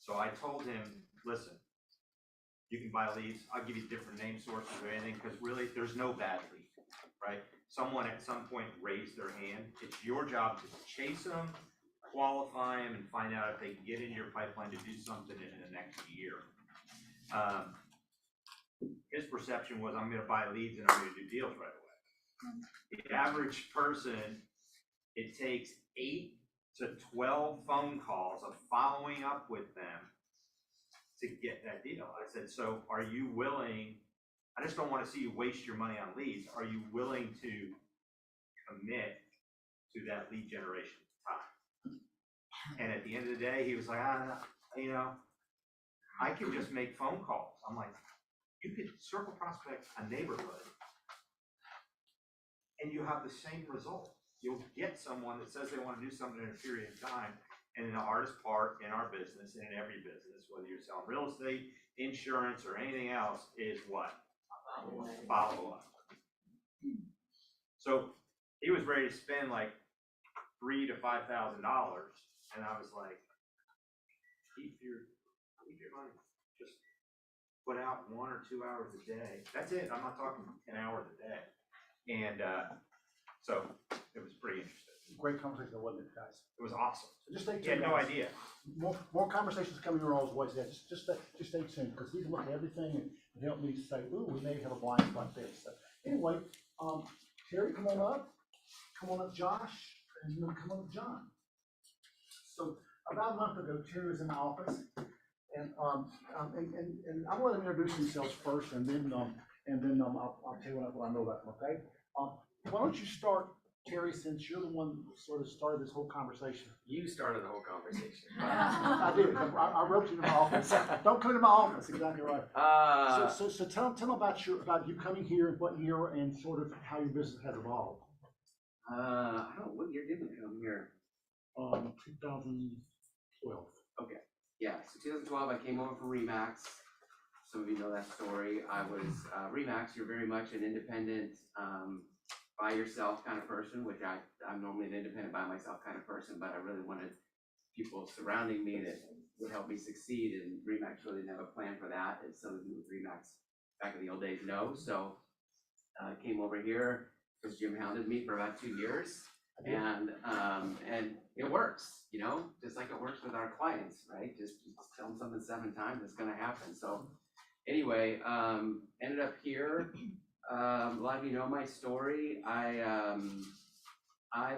Speaker 7: So I told him, listen, you can buy leads. I'll give you different name sources or anything, because really there's no bad lead, right? Someone at some point raised their hand. It's your job to chase them, qualify them, and find out if they can get in your pipeline to do something in the next year. His perception was, I'm going to buy leads and I'm going to do deals right away. The average person, it takes 8 to 12 phone calls of following up with them to get that deal. I said, so are you willing, I just don't want to see you waste your money on leads. Are you willing to commit to that lead generation time? And at the end of the day, he was like, you know, I can just make phone calls. I'm like, you could circle prospect a neighborhood and you have the same result. You'll get someone that says they want to do something in a period of time. And the hardest part in our business and in every business, whether you're selling real estate, insurance, or anything else, is what? Follow up. So he was ready to spend like $3,000 to $5,000, and I was like, keep your money. Just put out 1 or 2 hours a day. That's it. I'm not talking 10 hours a day. And so it was pretty interesting.
Speaker 3: Great conversation, wasn't it, guys?
Speaker 7: It was awesome.
Speaker 3: So just stay tuned.
Speaker 7: You had no
Speaker 3: guys.
Speaker 7: idea.
Speaker 3: More conversations coming your all's way. Yeah, just stay tuned, because we can look at everything and help me say, ooh, we may have a blind spot there. So anyway, Terry, come on up. Come on up, Josh, and then come on up, John. So about a month ago, Terry was in the office, and I'm going to introduce themselves first, and then I'll tell you what I know about them. Okay? Why don't you start, Terry, since you're the one who sort of started this whole conversation?
Speaker 14: You started the whole conversation.
Speaker 3: I did. I wrote you to my office. Don't come to my office. Exactly right. So tell them about you coming here, what year, and sort of how your business has evolved.
Speaker 14: I don't know, what year did we come here?
Speaker 3: 2012.
Speaker 14: Okay, yeah, so 2012, I came over from Remax. Some of you know that story. I was, Remax, you're very much an independent, by yourself kind of person, which I'm normally an independent by myself kind of person, but I really wanted people surrounding me that would help me succeed, and Remax really didn't have a plan for that, as some of you with Remax back in the old days know. So I came over here because Jim hounded me for about 2 years. And it works, you know, just like it works with our clients, right? Just tell them something 7 times, it's gonna happen. So anyway, ended up here. A lot of you know my story. I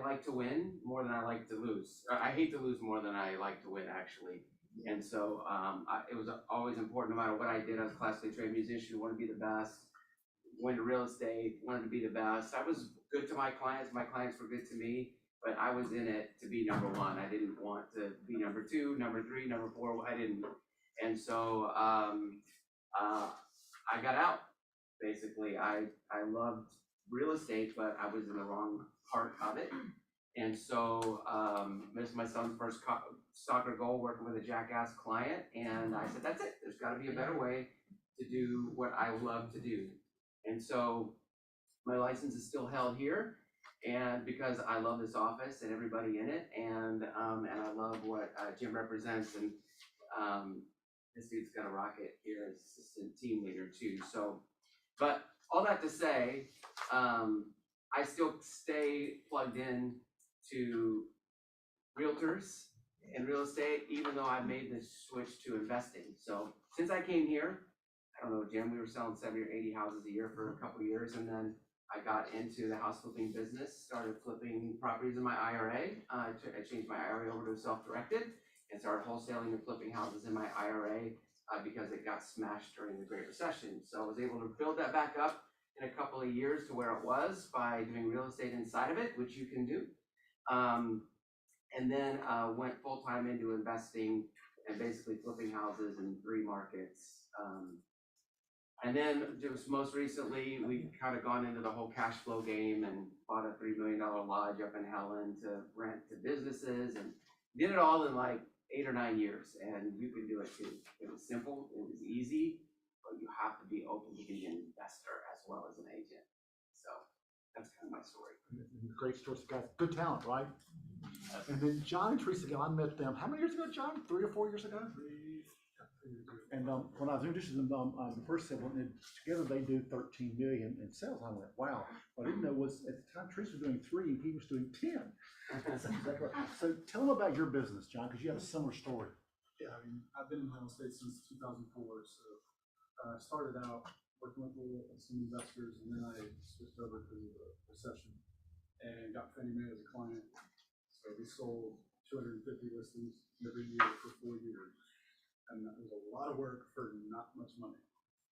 Speaker 14: like to win more than I like to lose. I hate to lose more than I like to win, actually. And so it was always important, no matter what I did. I was a classically trained musician, wanted to be the best. Went to real estate, wanted to be the best. I was good to my clients were good to me, but I was in it to be number 1. I didn't want to be number 2, number 3, number 4. I didn't. And so I got out. Basically, I loved real estate, but I was in the wrong part of it. And so missed my son's first soccer goal working with a jackass client. And I said, that's it. There's got to be a better way to do what I love to do. And so my license is still held here. And because I love this office and everybody in it, and I love what Jim represents, and this dude's got a rocket here as assistant team leader too. So, but all that to say, I still stay plugged in to realtors and real estate, even though I made the switch to investing. So since I came here, I don't know, Jim, we were selling 70 or 80 houses a year for a couple of years, and then I got into the house flipping business, started flipping properties in my IRA. I changed my IRA over to self-directed and started wholesaling and flipping houses in my IRA because it got smashed during the Great Recession. So I was able to build that back up in a couple of years to where it was by doing real estate inside of it, which you can do. And then went full-time into investing and basically flipping houses in 3 markets. And then just most recently, we've kind of gone into the whole cash flow game and bought a $3 million lodge up in Helen to rent to businesses, and did it all in like 8 or 9 years. And you can do it too. It was simple, it was easy, but you have to be open to be an investor as well as an agent. So that's kind of my story.
Speaker 3: Great stories, guys. Good talent, right? And then John and Teresa, again, I met them, how many years ago, John? 3 or 4 years ago? And when I was introduced to them, the first several, and together they do 13 million in sales. I went, wow. What I didn't know was at the time Teresa was doing 3 and he was doing 10. So tell them about your business, John, because you have a similar story.
Speaker 15: Yeah, I mean, I've been in real estate since 2004. So I started out working with some investors, and then I switched over to the recession and got Fannie Mae as a client. So we sold 250 listings every year for 4 years. And that was a lot of work for not much money.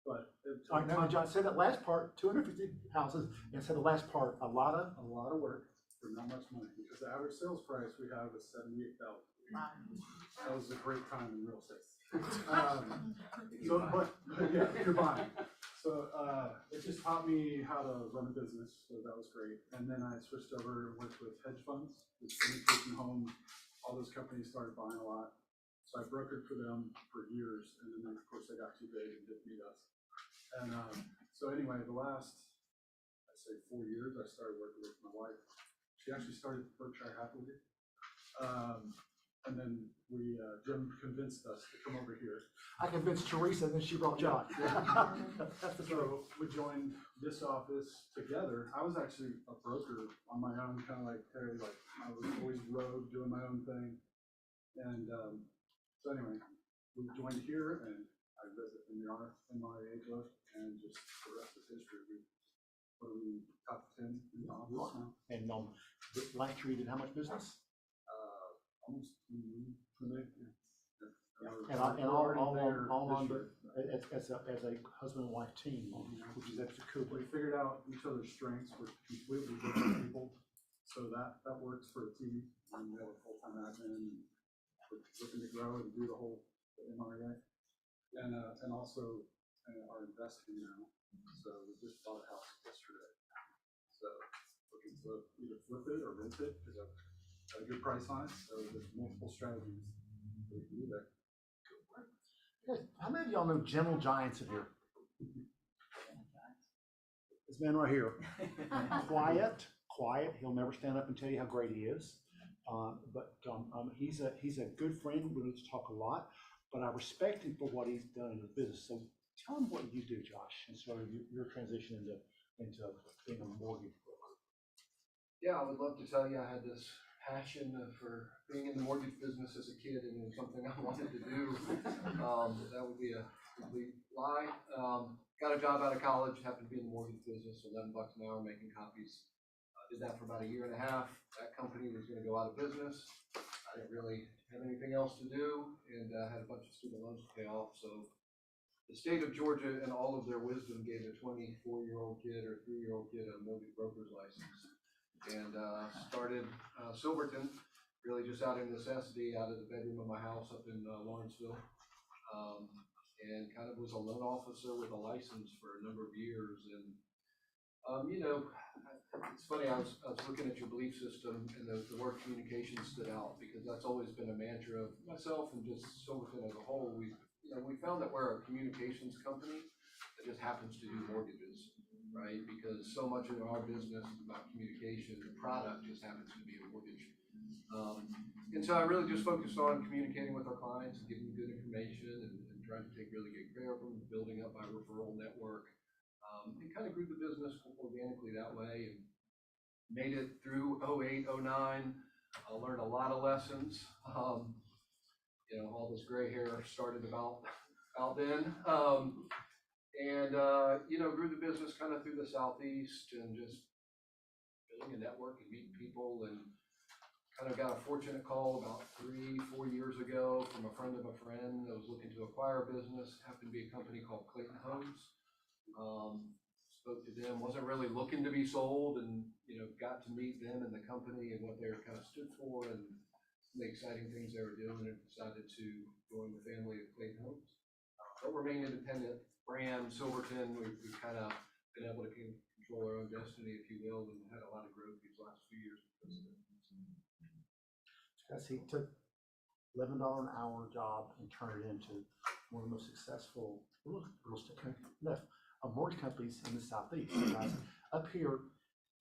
Speaker 15: But
Speaker 3: all right, now, John, say that last part, 250 houses, and say the last part, a lot of work
Speaker 15: for not much money, because the average sales price we have is $78,000. That was a great time in real estate. But yeah, if you're buying. So it just taught me how to run a business, so that was great. And then I switched over and worked with hedge funds, with syndication homes. All those companies started buying a lot. So I brokered for them for years, and then of course they got too big and didn't need us. And so anyway, the last, I'd say 4 years, I started working with my wife. She actually started Berkshire Hathaway. And then Jim convinced us to come over here.
Speaker 3: I convinced Teresa, and then she brought John. That's the truth.
Speaker 15: So we joined this office together. I was actually a broker on my own, kind of like Terry, like I was always rogue, doing my own thing. And so anyway, we joined here, and I visit in the MRA book, and just the rest is history. What are we, top 10 in the office now?
Speaker 3: And last year you did how much business?
Speaker 15: Almost 20, yeah.
Speaker 3: And all on as a husband and wife team, which is extra cool.
Speaker 15: We figured out each other's strengths. We're completely different people, so that works for a team. And we have a full-time admin. We're looking to grow and do the whole MRA, and also are investing now. So we just bought a house yesterday. So looking to either flip it or rent it because I've got a good price on it. So there's multiple strategies that we can do there.
Speaker 3: Hey, how many of y'all know Gentle Giants in here? This man right here. Quiet. He'll never stand up and tell you how great he is. But he's a good friend. We need to talk a lot, but I respect him for what he's done in his business. So tell him what you do, Josh, and sort of your transition into being a mortgage broker.
Speaker 16: Yeah, I would love to tell you I had this passion for being in the mortgage business as a kid and it was something I wanted to do. That would be a complete lie. Got a job out of college, happened to be in the mortgage business, $11 an hour making copies. Did that for about a year and a half. That company was going to go out of business. I didn't really have anything else to do and had a bunch of student loans to pay off. So the state of Georgia, in all of their wisdom, gave a 24-year-old kid or 3-year-old kid a mortgage broker's license. And started Silverton, really just out of necessity, out of the bedroom of my house up in Lawrenceville. And kind of was a loan officer with a license for a number of years. And, you know, it's funny, I was looking at your belief system and the word communication stood out because that's always been a mantra of myself and just Silverton as a whole. We found that we're a communications company that just happens to do mortgages. Right, because so much of our business is about communication. The product just happens to be a mortgage, and so I really just focused on communicating with our clients and giving them good information and trying to take really good care of them, building up my referral network, and kind of grew the business organically that way. And made it through 08, 09. I learned a lot of lessons. You know, all this gray hair started about then. And, you know, grew the business kind of through the Southeast and just building a network and meeting people and kind of got a fortunate call about 3-4 years ago from a friend of a friend that was looking to acquire a business. Happened to be a company called Clayton Homes. Spoke to them, wasn't really looking to be sold and, you know, got to meet them and the company and what they were kind of stood for and some of the exciting things they were doing and decided to join the family of Clayton Homes. But remain independent. Brand, Silverton, we've kind of been able to control our own destiny, if you will, and had a lot of growth these last few years.
Speaker 3: Guys, he took $11 an hour job and turned it into one of the most successful mortgage companies in the Southeast. Guys, up here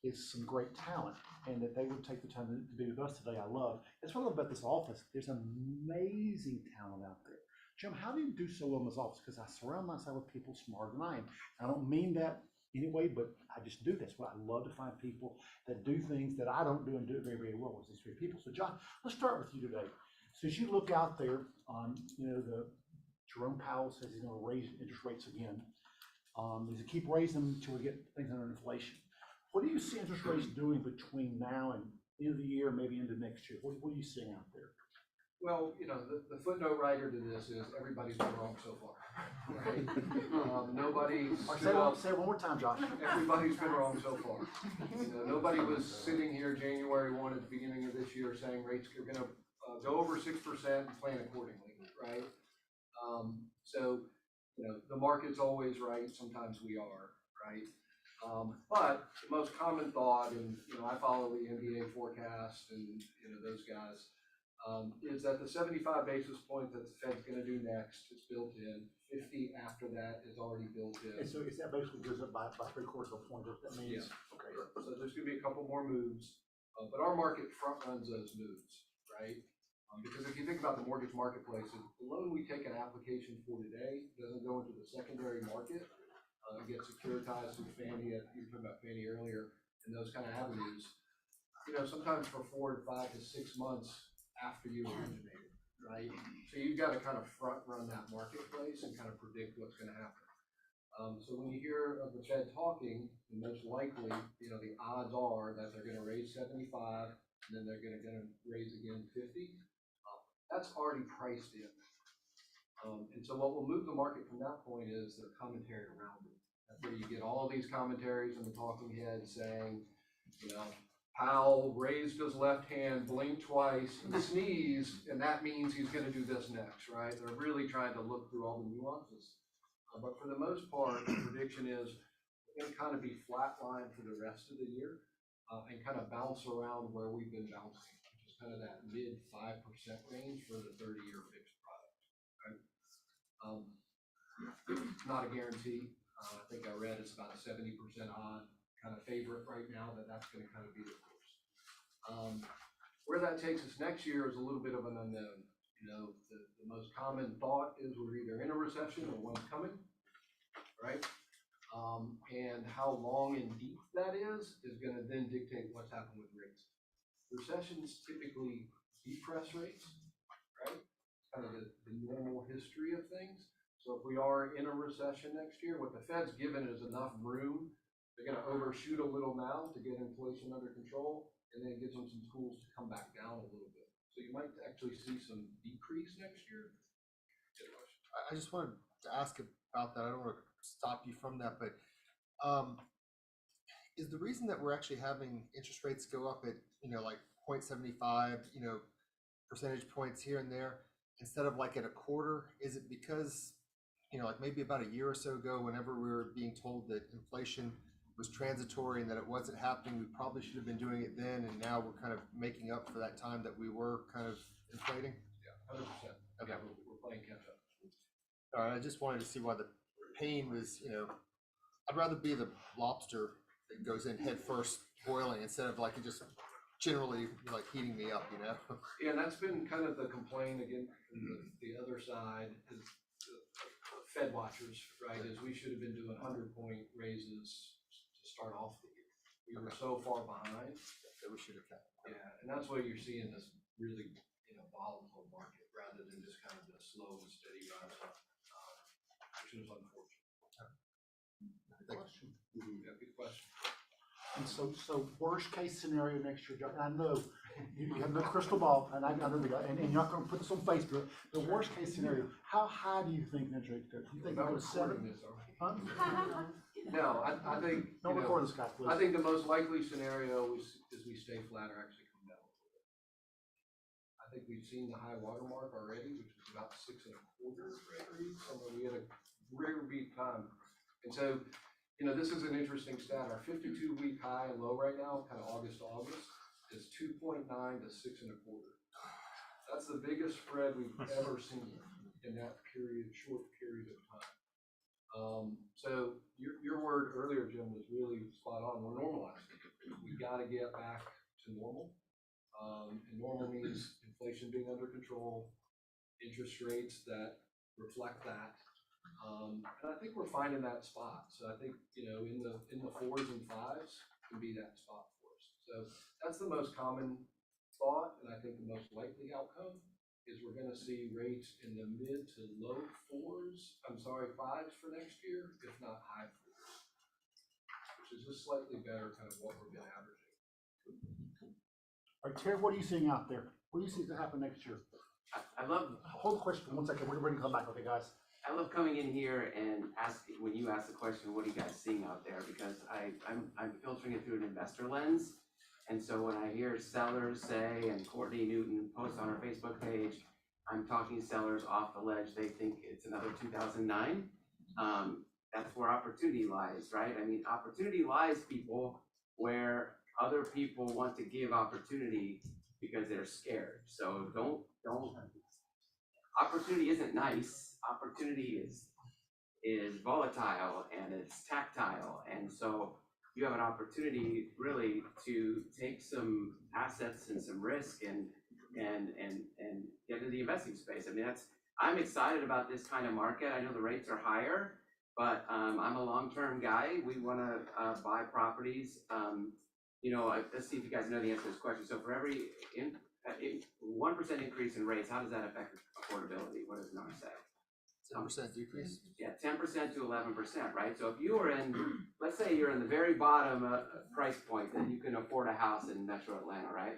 Speaker 3: is some great talent, and that they would take the time to be with us today, I love. That's what I love about this office. There's amazing talent out there. Jim, how do you do so well in this office? Because I surround myself with people smarter than I am. I don't mean that anyway, but I just do this. What I love to find people that do things that I don't do and do it very, very well with these three people. So John, let's start with you today. So as you look out there, you know, Jerome Powell says he's going to raise interest rates again. He's going to keep raising them until we get things under inflation. What do you see interest rates doing between now and the end of the year, maybe into next year? What are you seeing out there?
Speaker 16: Well, you know, the footnote writer to this is everybody's been wrong so far, right? Nobody's
Speaker 3: say it one more time, Josh.
Speaker 16: Everybody's been wrong so far. You know, nobody was sitting here January 1 at the beginning of this year saying rates are going to go over 6% and plan accordingly, right? So, you know, the market's always right. Sometimes we are, right? But the most common thought, and you know, I follow the MBA forecast and you know those guys. Is that the 75 basis points that the Fed's going to do next is built in, 50 after that is already built in.
Speaker 3: And so is that basically goes up by 3/4 of a point? That means,
Speaker 16: yeah. Okay. So there's going to be a couple more moves, but our market front runs those moves, right? Because if you think about the mortgage marketplace, the loan we take an application for today doesn't go into the secondary market. It gets securitized through Fannie, you were talking about Fannie earlier, and those kind of avenues. You know, sometimes for 4 to 5 to 6 months after you originated, right? So you've got to kind of front run that marketplace and kind of predict what's going to happen. So when you hear of the Fed talking, most likely, you know, the odds are that they're going to raise 75 and then they're going to raise again 50. That's already priced in. And so what will move the market from that point is the commentary around it. That's where you get all these commentaries and the talking heads saying, you know, Powell raised his left hand, blinked twice, and sneezed, and that means he's going to do this next, right? They're really trying to look through all the nuances. But for the most part, the prediction is we're going to kind of be flatline for the rest of the year and kind of bounce around where we've been bouncing, which is kind of that mid 5% range for the 30-year fixed product. Right? Not a guarantee. I think I read it's about a 70% odd kind of favorite right now that's going to kind of be the course. Where that takes us next year is a little bit of an unknown. You know, the most common thought is we're either in a recession or one's coming, right? And how long and deep that is gonna then dictate what's happened with rates. Recessions typically depress rates, right? Kind of the normal history of things. So if we are in a recession next year, what the Fed's given is enough room. They're gonna overshoot a little now to get inflation under control, and then it gives them some tools to come back down a little bit. So you might actually see some decrease next year.
Speaker 2: I just wanted to ask about that. I don't want to stop you from that, but is the reason that we're actually having interest rates go up at, like 0.75, percentage points here and there, instead of like at a quarter? Is it because, like maybe about a year or so ago, whenever we were being told that inflation was transitory and that it wasn't happening, we probably should have been doing it then, and now we're kind of making up for that time that we were kind of inflating?
Speaker 16: Yeah, 100%.
Speaker 2: Okay.
Speaker 16: Yeah, we're playing catch up.
Speaker 2: All right, I just wanted to see why the pain was, I'd rather be the lobster that goes in head first boiling instead of like it just generally like heating me up,
Speaker 16: Yeah, and that's been kind of the complaint again from the other side is the Fed watchers, right? Is we should have been doing 100-point raises to start off the year. We were so far behind
Speaker 2: that we should have kept.
Speaker 16: Yeah, and that's why you're seeing this really, volatile market rather than just kind of the slow and steady rise up, which is unfortunate.
Speaker 3: Good question.
Speaker 16: Yeah, good question.
Speaker 3: And so worst case scenario next year, John, I know you have no crystal ball, and I know that, and you're not gonna put this on Facebook, the worst case scenario, how high do you think interest rates go? Do you think
Speaker 16: Not
Speaker 3: it goes 7?
Speaker 16: recording this, are we?
Speaker 3: Huh?
Speaker 16: No, I think,
Speaker 3: Don't record this, guys, please.
Speaker 16: I think the most likely scenario is we stay flat or actually come down a little bit. I think we've seen the high water mark already, which is about 6.25 rates, although we had a rare beat time. And so, this is an interesting stat. Our 52-week high and low right now, kind of August to August, is 2.9 to 6.25. That's the biggest spread we've ever seen in that short period of time. So your word earlier, Jim, was really spot on. We're normalizing. We got to get back to normal. And normal means inflation being under control, interest rates that reflect that. And I think we're finding that spot. So I think, in the 4s and 5s can be that spot for us. So that's the most common thought, and I think the most likely outcome is we're going to see rates in the mid to low 5s for next year, if not high 4s, which is just slightly better kind of what we've been averaging.
Speaker 3: All right, Terry, what are you seeing out there? What do you see to happen next year?
Speaker 14: I love,
Speaker 3: Hold the question 1 second. We're going to come back, okay, guys?
Speaker 14: I love coming in here and when you ask the question, what are you guys seeing out there? Because I'm filtering it through an investor lens. And so when I hear sellers say, and Courtney Newton posts on her Facebook page, I'm talking sellers off the ledge, they think it's another 2009. That's where opportunity lies, right? I mean, opportunity lies, people, where other people want to give opportunity because they're scared. So don't, opportunity isn't nice. Opportunity is volatile and it's tactile. And so you have an opportunity really to take some assets and some risk and get into the investing space. I mean, I'm excited about this kind of market. I know the rates are higher, but I'm a long-term guy. We want to buy properties. Let's see if you guys know the answer to this question. So for every 1% increase in rates, how does that affect affordability? What does NAR say?
Speaker 2: 10% decrease?
Speaker 14: Yeah, 10% to 11%, right? So if you were let's say you're in the very bottom price point that you can afford a house in Metro Atlanta, right?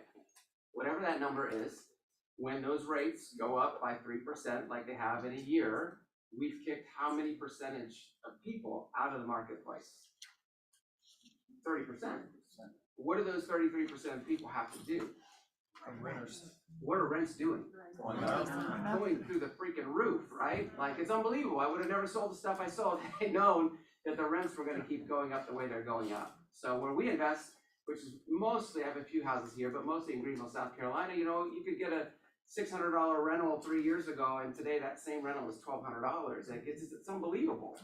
Speaker 14: Whatever that number is, when those rates go up by 3% like they have in a year, we've kicked how many percentage of people out of the marketplace? 30%. What do those 33% of people have to do?
Speaker 2: Renters.
Speaker 14: What are rents doing? Going through the freaking roof, right? Like, it's unbelievable. I would have never sold the stuff I sold had I known that the rents were going to keep going up the way they're going up. So where we invest, which is mostly, I have a few houses here, but mostly in Greenville, South Carolina, you could get a $600 rental 3 years ago, and today that same rental is $1,200. It's unbelievable.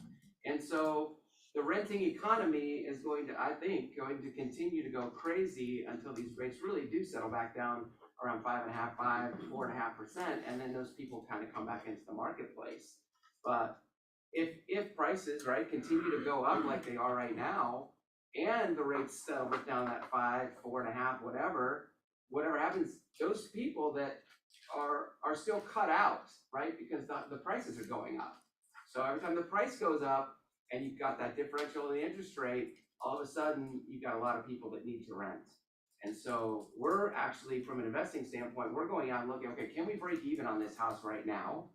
Speaker 14: And so the renting economy is I think, going to continue to go crazy until these rates really do settle back down around 5.5%, 4.5%, and then those people kind of come back into the marketplace. But if prices, right, continue to go up like they are right now, and the rates settle down at 5, 4.5, whatever happens, those people that are still cut out, right? Because the prices are going up. So every time the price goes up and you've got that differential in the interest rate, all of a sudden you've got a lot of people that need to rent. And so we're actually, from an investing standpoint, we're going out and looking, okay, can we break even on this house right now?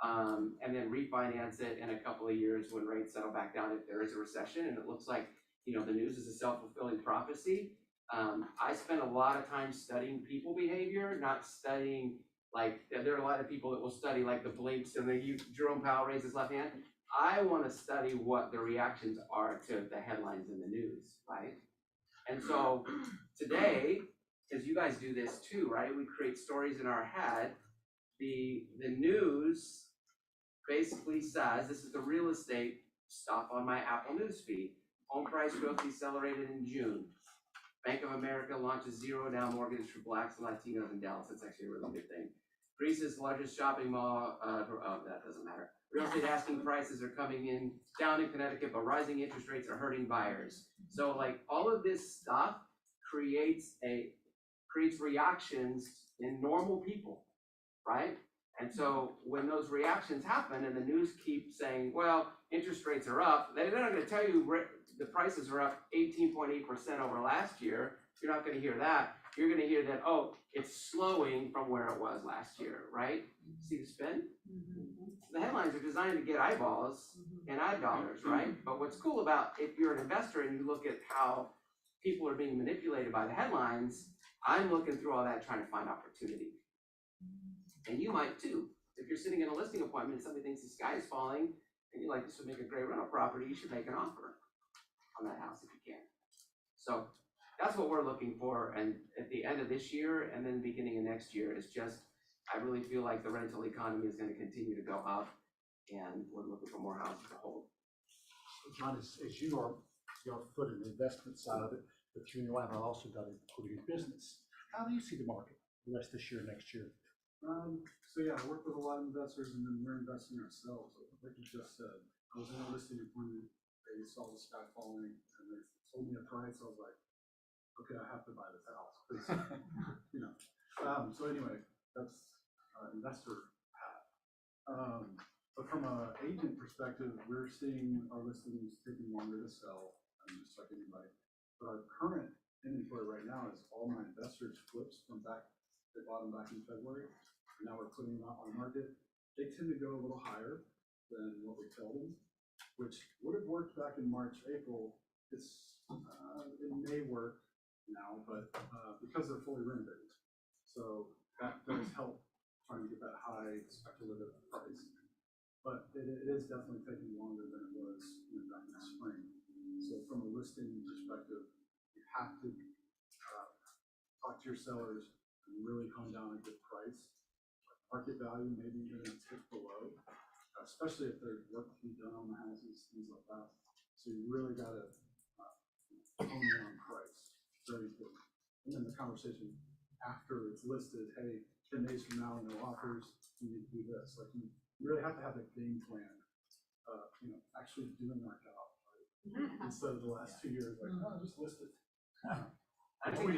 Speaker 14: And then refinance it in a couple of years when rates settle back down if there is a recession. And it looks like, the news is a self-fulfilling prophecy. I spend a lot of time studying people behavior, not studying, like, there are a lot of people that will study like the blinks and Jerome Powell raised his left hand. I want to study what the reactions are to the headlines in the news, right? And so today, because you guys do this too, right? We create stories in our head. The news basically says, this is the real estate stuff on my Apple News feed. Home price growth decelerated in June. Bank of America launches zero down mortgage for Blacks and Latinos in Dallas. That's actually a really good thing. Greece's largest shopping mall, that doesn't matter. Real estate asking prices are coming in down in Connecticut, but rising interest rates are hurting buyers. So like all of this stuff creates reactions in normal people, right? And so when those reactions happen and the news keeps saying, well, interest rates are up, they're not going to tell you the prices are up 18.8% over last year. You're not going to hear that. You're going to hear that, oh, it's slowing from where it was last year, right? See the spin? The headlines are designed to get eyeballs and ad dollars, right? But what's cool about if you're an investor and you look at how people are being manipulated by the headlines, I'm looking through all that trying to find opportunity. And you might too. If you're sitting in a listing appointment and somebody thinks the sky is falling and you're like, this would make a great rental property, you should make an offer on that house if you can. So that's what we're looking for. And at the end of this year and then beginning of next year is just, I really feel like the rental economy is going to continue to go up and we're looking for more houses to hold.
Speaker 3: John, as you are your foot in the investment side of it, but you and your wife have also got a pretty good business. How do you see the market the rest this year, next year?
Speaker 15: So yeah, I work with a lot of investors and then we're investing ourselves. Like you just said, I was in a listing appointment, they saw the sky falling and they told me a price. I was like, okay, I have to buy this house, please. So anyway, that's investor hat. But from an agent perspective, we're seeing our listings taking longer to sell, just like anybody. But our current inventory right now is all my investors flips from they bought them back in February. And now we're putting them out on the market. They tend to go a little higher than what we tell them, which would have worked back in March, April. It may work now, but because they're fully renovated. So that does help trying to get that high speculative price. But it is definitely taking longer than it was back in the spring. So from a listing perspective, you have to talk to your sellers and really come down a good price. Market value, maybe even a tick below, especially if there's work to be done on the houses, things like that. So you really got to hone in on price. Very important. And then the conversation after it's listed, hey, 10 days from now, no offers, you need to do this. Like you really have to have a game plan, actually doing our job, right? Instead of the last 2 years, like, oh, just list it.
Speaker 14: I think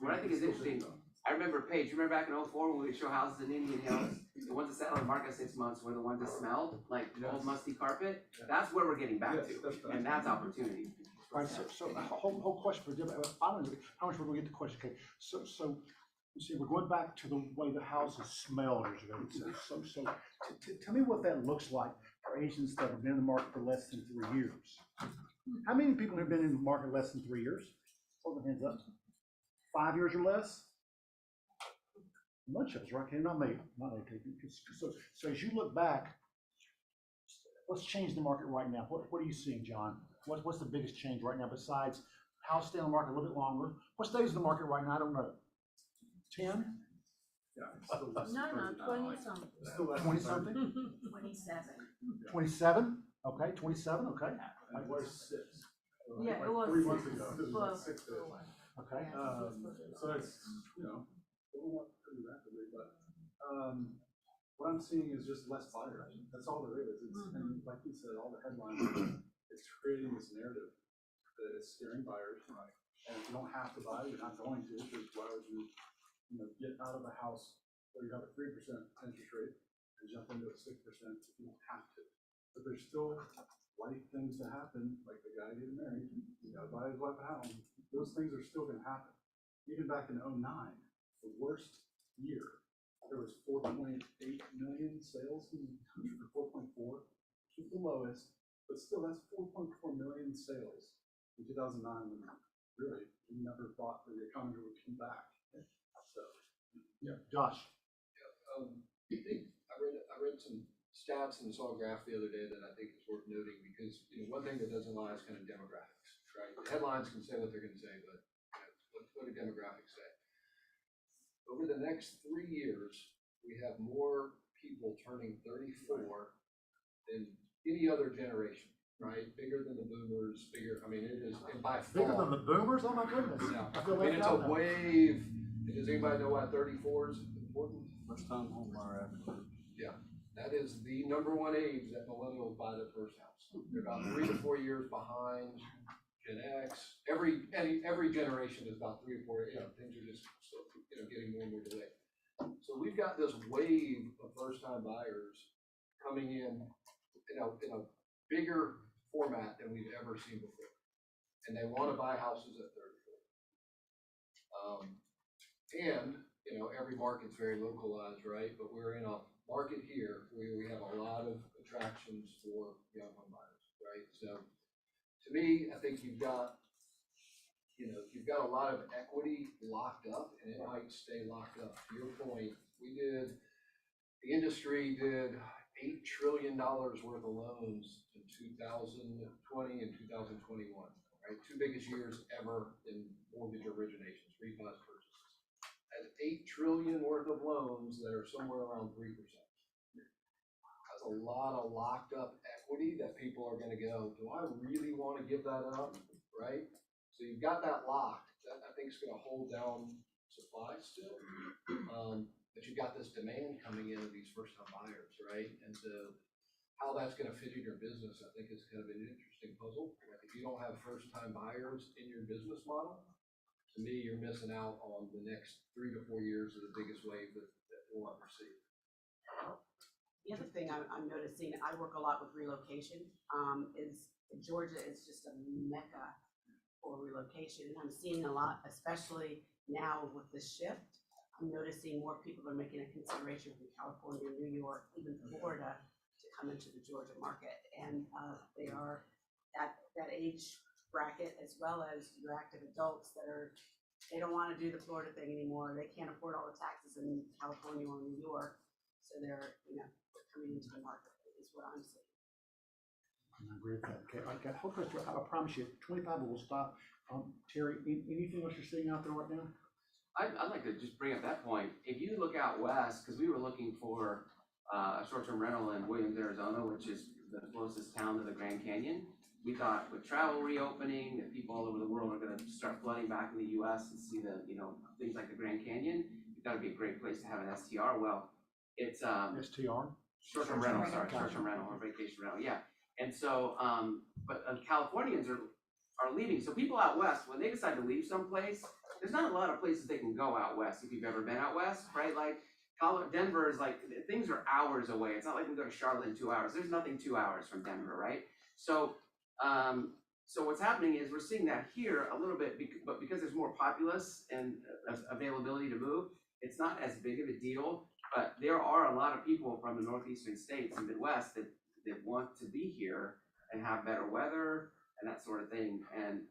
Speaker 14: what I think is interesting, I remember, Paige, you remember back in 04 when we would show houses in Indian Hills? The ones that sat on the market 6 months were the ones that smelled like old musty carpet. That's where we're getting back to, and that's opportunity.
Speaker 3: Right, so the whole question for Jim, finally, how much we're going to get the question? Okay, so you see, we're going back to the way the houses smell years ago. So tell me what that looks like for agents that have been in the market for less than 3 years. How many people have been in the market less than 3 years? Hold their hands up. 5 years or less? Much of us, right? Okay, not me. So as you look back, let's change the market right now. What are you seeing, John? What's the biggest change right now besides house stay on the market a little bit longer? What stays in the market right now? I don't know. 10?
Speaker 15: Yeah.
Speaker 8: No, 20 something.
Speaker 3: 20 something?
Speaker 8: 27.
Speaker 3: 27? Okay, 27, okay.
Speaker 15: It was 6.
Speaker 8: Yeah, it was
Speaker 15: 3 months
Speaker 8: 6.
Speaker 15: ago. It was like 6 days.
Speaker 3: Okay.
Speaker 15: So it's, going up pretty rapidly, but what I'm seeing is just less buyers. That's all there is. It's, and like you said, all the headlines, it's creating this narrative that is scaring buyers. And if you don't have to buy, you're not going to, because why would you, get out of a house where you have a 3% interest rate and jump into a 6% if you don't have to. But there's still life things to happen, like the guy getting married, you gotta buy his wife a house. Those things are still gonna happen. Even back in '09, the worst year, there was 4.8 million sales in the country, or 4.4, which was the lowest, but still that's 4.4 million sales in 2009, when really, we never thought that the economy would come back. So,
Speaker 3: Yeah, Josh.
Speaker 16: I read some stats and saw a graph the other day that I think is worth noting, because one thing that doesn't lie is kind of demographics, right? The headlines can say what they're going to say, but what do demographics say? Over the next 3 years, we have more people turning 34 than any other generation, right? Bigger than the boomers, bigger. I mean, it is, and by far.
Speaker 3: Bigger than the boomers? Oh my goodness.
Speaker 16: Yeah.
Speaker 3: I feel
Speaker 16: I mean,
Speaker 3: left
Speaker 16: it's a
Speaker 3: out now.
Speaker 16: wave. Does anybody know why 34 is important?
Speaker 15: first time home buyer average.
Speaker 16: Yeah, that is the #1 age that millennials buy their first house. They're about 3 to 4 years behind Gen X. Every generation is about 3 or 4. Things are just still, getting more and more delayed. So we've got this wave of first-time buyers coming in a bigger format than we've ever seen before, and they want to buy houses at 34. And every market's very localized, right? But we're in a market here where we have a lot of attractions for young home buyers, right? So to me, I think you've got a lot of equity locked up, and it might stay locked up. To your point, the industry did $8 trillion worth of loans in 2020 and 2021, right? 2 biggest years ever in mortgage originations, refis purchases. That's $8 trillion worth of loans that are somewhere around 3%. That's a lot of locked up equity that people are gonna go, do I really wanna give that up, right? So you've got that locked, that I think is gonna hold down supply still. But you've got this demand coming in of these first time buyers, right? And so how that's gonna fit in your business, I think is kind of an interesting puzzle. Like if you don't have first time buyers in your business model, to me, you're missing out on the next 3 to 4 years of the biggest wave that we'll ever see.
Speaker 17: The other thing I'm noticing, I work a lot with relocation, is Georgia is just a mecca for relocation. And I'm seeing a lot, especially now with the shift, I'm noticing more people are making a consideration from California, New York, even Florida to come into the Georgia market. And they are that age bracket, as well as your active adults they don't want to do the Florida thing anymore. They can't afford all the taxes in California or New York. So they're coming into the market is what I'm seeing.
Speaker 3: I agree with that. Okay, I got whole question. I promise you, 25 will stop. Terry, anything else you're seeing out there right now?
Speaker 14: I'd like to just bring up that point. If you look out west, because we were looking for a short-term rental in Williams, Arizona, which is the closest town to the Grand Canyon. We thought with travel reopening, that people all over the world are going to start flooding back in the U.S. and see things like the Grand Canyon. That would be a great place to have an STR. Well, it's
Speaker 3: STR?
Speaker 14: Short-term rental, sorry, short-term rental or vacation rental, yeah. And so, but Californians are leaving. So people out west, when they decide to leave someplace, there's not a lot of places they can go out west if you've ever been out west, right? Like Denver is like, things are hours away. It's not like we go to Charlotte in 2 hours. There's nothing 2 hours from Denver, right? So, so what's happening is we're seeing that here a little bit, but because there's more populace and availability to move, it's not as big of a deal. But there are a lot of people from the northeastern states and Midwest that want to be here and have better weather and that sort of thing. And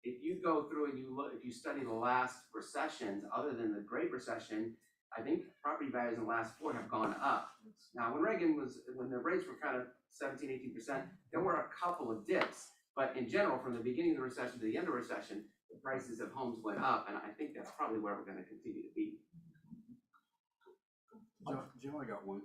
Speaker 14: if you go through and if you study the last recessions, other than the Great Recession, I think property values in the last 4 have gone up. Now, when the rates were kind of 17, 18%, there were a couple of dips. But in general, from the beginning of the recession to the end of the recession, the prices of homes went up. And I think that's probably where we're going to continue to be.
Speaker 6: Jim, I got one.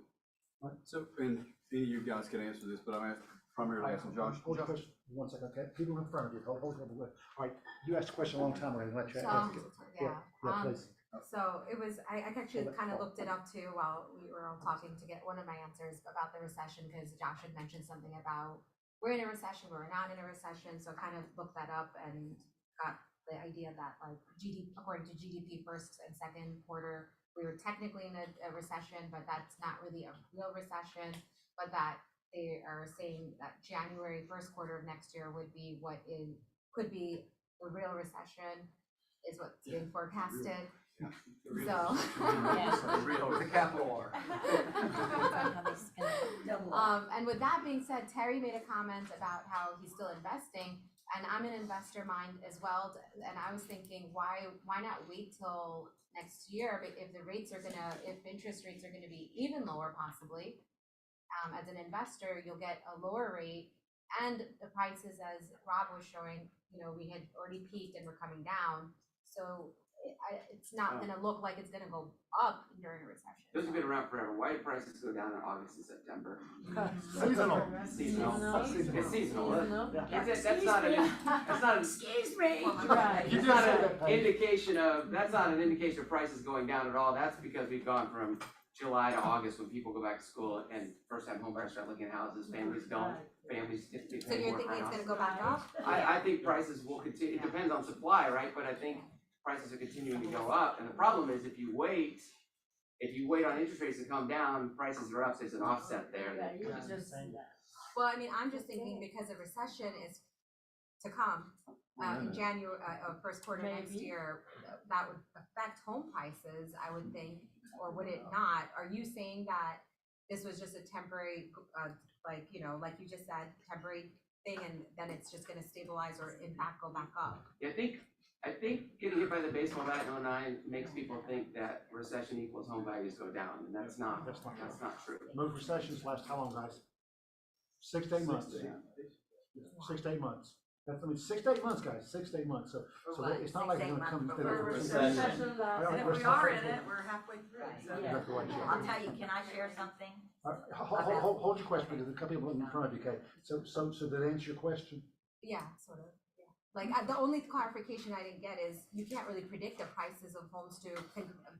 Speaker 6: So, and any of you guys can answer this, but I'm primarily asking Josh.
Speaker 3: Hold on, 1 second, okay? People in front of you, hold on. All right, you asked a question a long time ago, let you ask it.
Speaker 1: Yeah,
Speaker 3: Please.
Speaker 18: So it was, I actually kind of looked it up too while we were all talking to get one of my answers about the recession, because Josh had mentioned something about we're in a recession, but we're not in a recession, so kind of looked that up and got the idea that like according to GDP first and second quarter, we were technically in a recession, but that's not really a real recession, but that they are saying that January first quarter of next year would be could be the real recession, is what's being forecasted. So.
Speaker 16: With a capital R.
Speaker 18: And with that being said, Terry made a comment about how he's still investing, and I'm an investor mind as well. And I was thinking, why not wait till next year? But if interest rates are gonna be even lower possibly, as an investor, you'll get a lower rate, and the prices, as Rob was showing, we had already peaked and we're coming down. So it's not gonna look like it's gonna go up during a recession.
Speaker 14: Those have been around forever. Why do prices go down in August and September?
Speaker 3: Seasonal.
Speaker 14: It's seasonal.
Speaker 3: Yeah.
Speaker 14: That's not an
Speaker 8: Excuse me.
Speaker 14: It's not an indication of prices going down at all. That's because we've gone from July to August, when people go back to school and first-time homebuyers start looking at houses, families don't. Families typically
Speaker 18: So
Speaker 14: pay
Speaker 18: you're
Speaker 14: more for a
Speaker 18: thinking it's
Speaker 14: house.
Speaker 18: gonna go back up?
Speaker 14: I think prices will continue. It depends on supply, right? But I think prices are continuing to go up. And the problem is, if you wait on interest rates to come down, prices are up. So there's an offset there.
Speaker 18: Well, I mean, I'm just thinking because a recession is to come in January, first quarter next year, that would affect home prices, I would think, or would it not? Are you saying that this was just a temporary, like you just said, temporary thing, and then it's just gonna stabilize or in fact go back up?
Speaker 14: Yeah, I think getting hit by the baseball bat in 2009 makes people think that recession equals home values go down, and that's not true.
Speaker 3: Most recessions last how long, guys? 6 to 8 months. 6 to 8 months. That's, 6 to 8 months, guys, 6 to 8 months. So it's not like they're gonna come.
Speaker 1: And if we are in it, we're halfway through. So I'll tell you, can I share something?
Speaker 3: Hold your question, because a couple people in front of you, okay? So did that answer your question?
Speaker 18: Yeah, sort of, yeah. Like, the only clarification I didn't get is, you can't really predict the prices of homes to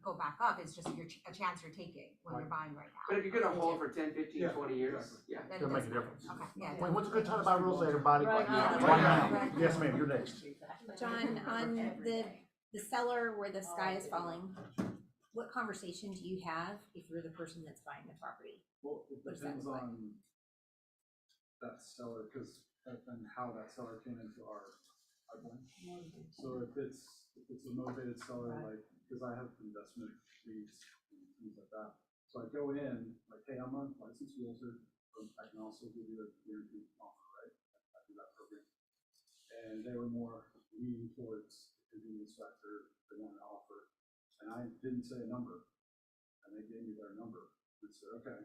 Speaker 18: go back up, it's just a chance you're taking when you're buying right now.
Speaker 14: But if you're gonna hold for 10, 15, 20 years, yeah.
Speaker 18: Then
Speaker 3: It'll
Speaker 18: it
Speaker 3: make a
Speaker 18: doesn't-
Speaker 3: difference.
Speaker 18: Okay, yeah.
Speaker 3: When's a good time to buy real estate, everybody?
Speaker 5: Right now.
Speaker 3: Right now. Yes, ma'am, you're next.
Speaker 5: John, on the seller where the sky is falling, what conversation do you have if you're the person that's buying the property?
Speaker 15: Well, it
Speaker 5: What does that
Speaker 15: depends
Speaker 5: look like?
Speaker 15: on that seller, and how that seller came into our pipeline. So if it's a motivated seller, like, because I have investment needs and things like that. So I go in, like, hey, I'm a licensed realtor, but I can also give you a guaranteed offer, right? I do that program. And they were more leaning towards the convenience factor they wanted to offer. And I didn't say a number, and they gave me their number. And said, okay,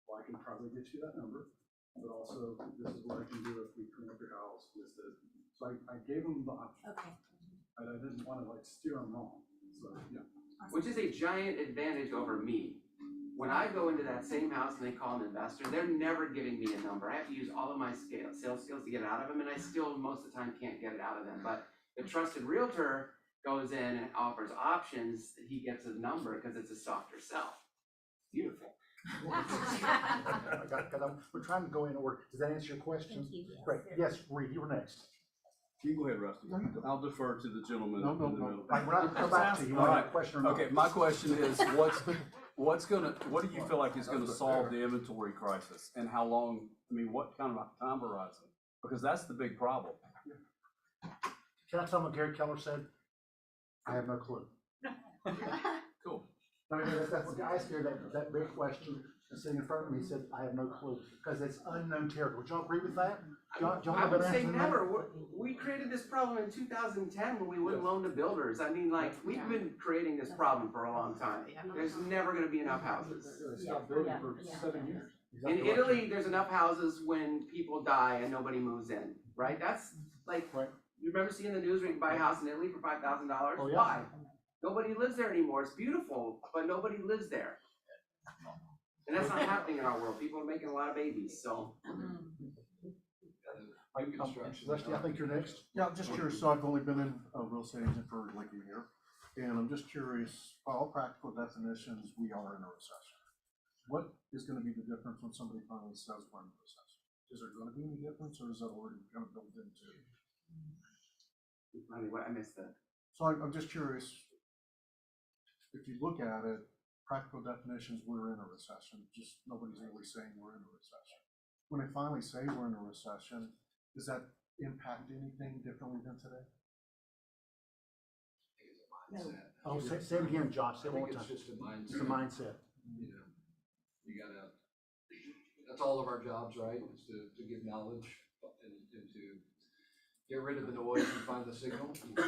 Speaker 15: well, I can probably get you that number, but also this is what I can do if we clean up your house. So I gave them the option.
Speaker 5: Okay.
Speaker 15: And I didn't want to like steer them wrong. So, yeah.
Speaker 14: Which is a giant advantage over me. When I go into that same house and they call an investor, they're never giving me a number. I have to use all of my sales skills to get it out of them, and I still most of the time can't get it out of them. But the trusted realtor goes in and offers options, he gets a number because it's a softer sell. Beautiful.
Speaker 3: We're trying to go in order. Does that answer your question?
Speaker 5: Thank you.
Speaker 3: Great. Yes, Reed, you were next.
Speaker 6: You go ahead, Rusty. I'll defer to the gentleman in the middle.
Speaker 3: Like, we're not come back to you.
Speaker 6: All right.
Speaker 3: Question or not?
Speaker 6: Okay, my question is, what do you feel like is gonna solve the inventory crisis, and how long, what kind of time horizon? Because that's the big problem.
Speaker 3: Can I tell them what Gary Keller said? I have no clue.
Speaker 6: Cool.
Speaker 3: I mean, that's what I asked here, that big question, sitting in front of me, he said, I have no clue, because it's unknown territory. Would y'all agree with that?
Speaker 14: I would say never. We created this problem in 2010 when we wouldn't loan to builders. I mean, like, we've been creating this problem for a long time. There's never gonna be enough houses.
Speaker 15: Stopped building for 7 years.
Speaker 14: In Italy, there's enough houses when people die and nobody moves in, right? That's like, you remember seeing the news where you can buy a house in Italy for $5,000?
Speaker 3: Oh, yeah.
Speaker 14: Why? Nobody lives there anymore. It's beautiful, but nobody lives there. And that's not happening in our world. People are making a lot of babies, so.
Speaker 3: Leslie, I think you're next.
Speaker 19: Yeah, I'm just curious, so I've only been in a real estate agent for like a year,
Speaker 3: And I'm just curious, by all practical definitions, we are in a recession. What is gonna be the difference when somebody finally says we're in a recession? Is there gonna be any difference, or is that already kind of built into?
Speaker 14: I mean, what, I missed that.
Speaker 3: So I'm just curious, if you look at it, practical definitions, we're in a recession, just nobody's really saying we're in a recession. When they finally say we're in a recession, does that impact anything differently than today?
Speaker 16: Mindset.
Speaker 3: Oh, say it again, Josh, say it
Speaker 16: I
Speaker 3: one
Speaker 16: think
Speaker 3: more
Speaker 16: it's
Speaker 3: time.
Speaker 16: just a mindset.
Speaker 3: It's a mindset.
Speaker 16: You know, you gotta, that's all of our jobs, right, is to give knowledge and to get rid of the noise and find the signal. The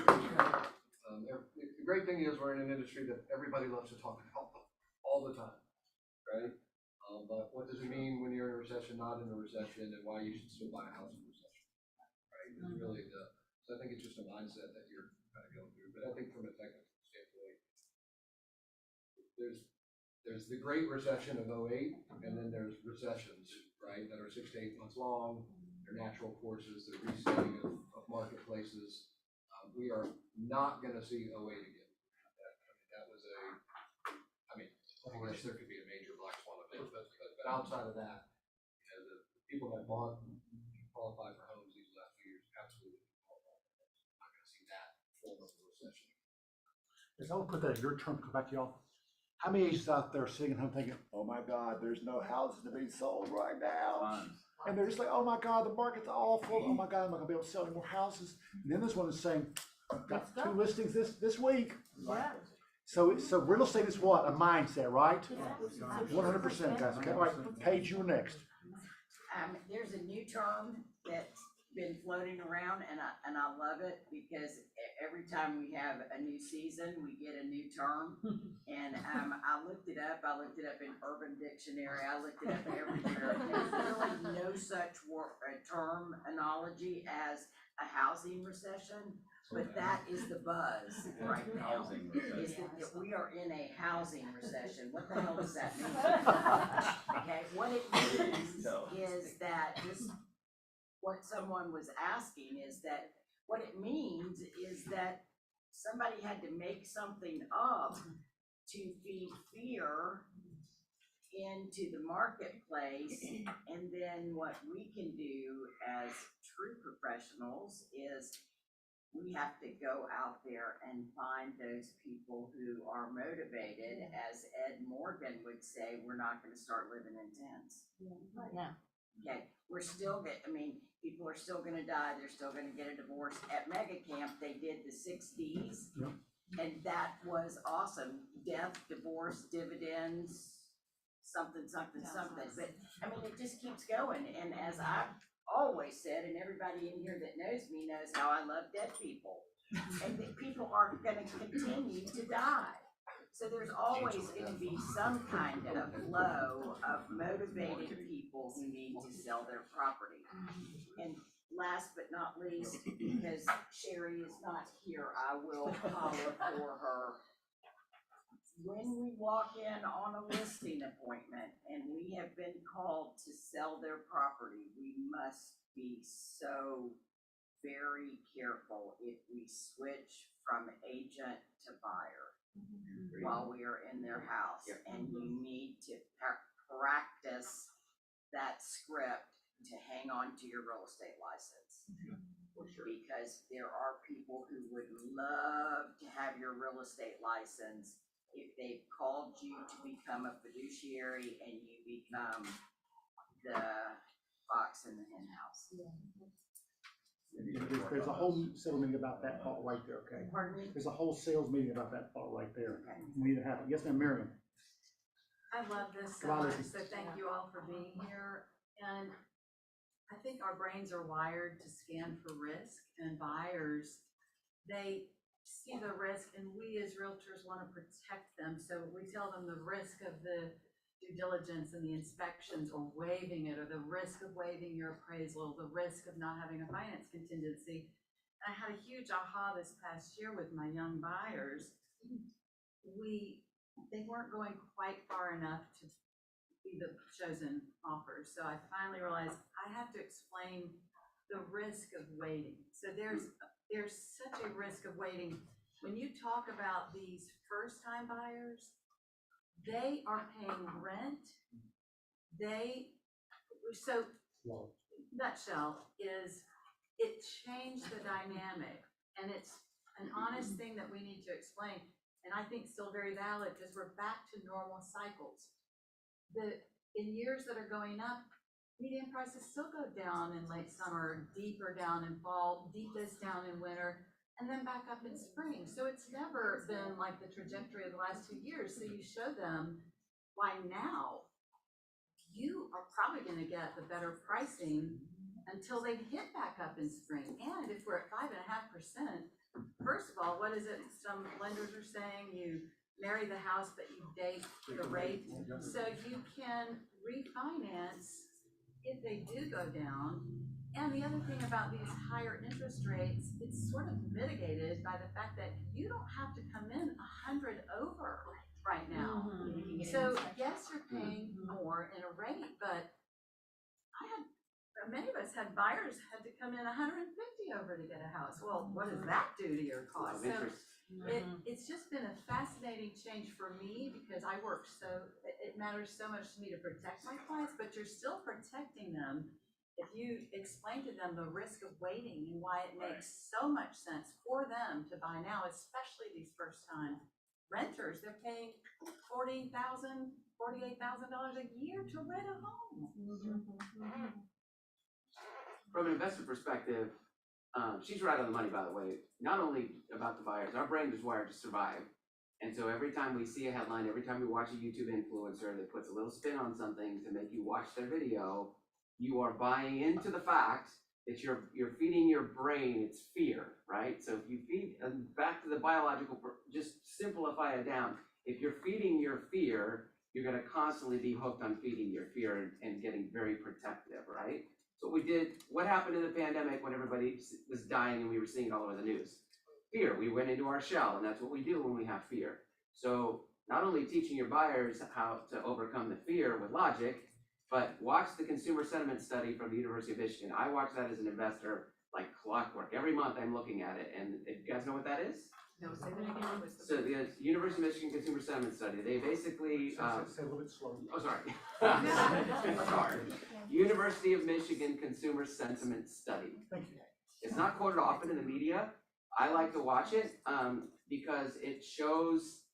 Speaker 16: great thing is we're in an industry that everybody loves to talk about all the time, right? But what does it mean when you're in a recession, not in a recession, and why you should still buy a house in a recession, right? It's really so I think it's just a mindset that you're kind of going through. But I think from a technical standpoint, there's the Great Recession of '08, and then there's recessions, right, that are 6 to 8 months long. They're natural forces, they're resetting of marketplaces. We are not going to see '08 again. That was I guess there could be a major black swan event, but outside of that, you know, the people that bought and qualified for homes these last few years absolutely qualified for homes. Not going to see that form of a recession.
Speaker 3: Yes, I will put that in your term, come back to y'all. How many agents out there sitting at home thinking, oh my God, there's no houses to be sold right now? And they're just like, oh my God, the market's awful. Oh my God, I'm not gonna be able to sell any more houses. And then this one is saying, got 2 listings this week.
Speaker 8: Yeah.
Speaker 3: So real estate is what? A mindset, right? 100%, guys. Okay, all right, Paige, you were next.
Speaker 19: There's a new term that's been floating around, and I love it because every time we have a new season, we get a new term. And I looked it up in Urban Dictionary, I looked it up everywhere. There's really no such term analogy as a housing recession, but that is the buzz right now. Is that we are in a housing recession. What the hell does that mean? Okay, what it means is that what someone was asking is that what it means is that somebody had to make something up to feed fear into the marketplace. And then what we can do as true professionals is we have to go out there and find those people who are motivated. As Ed Morgan would say, we're not going to start living in tents.
Speaker 5: No.
Speaker 19: Okay, we're still people are still gonna die, they're still gonna get a divorce. At Mega Camp, they did the 6 Ds, and that was awesome. Death, divorce, dividends, something. But, it just keeps going, and as I've always said, and everybody in here that knows me knows how I love dead people. And that people are gonna continue to die. So there's always going to be some kind of flow of motivated people who need to sell their property. And last but not least, because Sherry is not here, I will holler for her. When we walk in on a listing appointment and we have been called to sell their property, we must be so very careful if we switch from agent to buyer while we are in their house. And you need to practice that script to hang on to your real estate license. Because there are people who would love to have your real estate license if they've called you to become a fiduciary and you become the fox in the hen house.
Speaker 3: There's a whole sales meeting about that thought right there, okay?
Speaker 19: Pardon me?
Speaker 3: There's a whole sales meeting about that thought right there. We need to have it. Yes, ma'am, Miriam.
Speaker 8: I love this so
Speaker 3: Wow,
Speaker 8: much,
Speaker 3: this is-
Speaker 8: so thank you all for being here. And I think our brains are wired to scan for risk, and buyers, they see the risk, and we as realtors want to protect them. So we tell them the risk of the due diligence and the inspections, or waiving it, or the risk of waiving your appraisal, the risk of not having a finance contingency. And I had a huge aha this past year with my young buyers. They weren't going quite far enough to be the chosen offers. So I finally realized I have to explain the risk of waiting. So there's such a risk of waiting. when you talk about these first-time buyers, they are paying rent. So nutshell is, it changed the dynamic, and it's an honest thing that we need to explain, and I think still very valid, because we're back to normal cycles. In years that are going up, median prices still go down in late summer, deeper down in fall, deepest down in winter, and then back up in spring. So it's never been like the trajectory of the last 2 years. So you show them why now you are probably gonna get the better pricing until they hit back up in spring. And if we're at 5.5%, first of all, what is it some lenders are saying? You marry the house, but you date the rate. So you can refinance if they do go down. And the other thing about these higher interest rates, it's sort of mitigated by the fact that you don't have to come in 100 over right now. So yes, you're paying more in a rate, but many of us had buyers had to come in 150 over to get a house. Well, what does that do to your cost? So it's just been a fascinating change for me, because I work it matters so much to me to protect my clients, but you're still protecting them if you explain to them the risk of waiting and why it makes so much sense for them to buy now, especially these first-time renters. They're paying $48,000 a year to rent a home.
Speaker 14: From an investor perspective, she's right on the money, by the way. Not only about the buyers, our brain is wired to survive. And so every time we see a headline, every time we watch a YouTube influencer that puts a little spin on something to make you watch their video, you are buying into the fact that you're feeding your brain its fear, right? So if you feed, back to the biological, just simplify it down. If you're feeding your fear, you're gonna constantly be hooked on feeding your fear and getting very protective, right? So what happened in the pandemic when everybody was dying and we were seeing it all over the news? Fear. We went into our shell, and that's what we do when we have fear. So not only teaching your buyers how to overcome the fear with logic, but watch the consumer sentiment study from the University of Michigan. I watch that as an investor like clockwork. Every month I'm looking at it, and you guys know what that is?
Speaker 8: No, say that again.
Speaker 14: So the University of Michigan Consumer Sentiment Study, they basically,
Speaker 3: Say a little bit slowly.
Speaker 14: oh, sorry. Sorry. University of Michigan Consumer Sentiment Study.
Speaker 3: Thank you.
Speaker 14: It's not quoted often in the media. I like to watch it because it shows,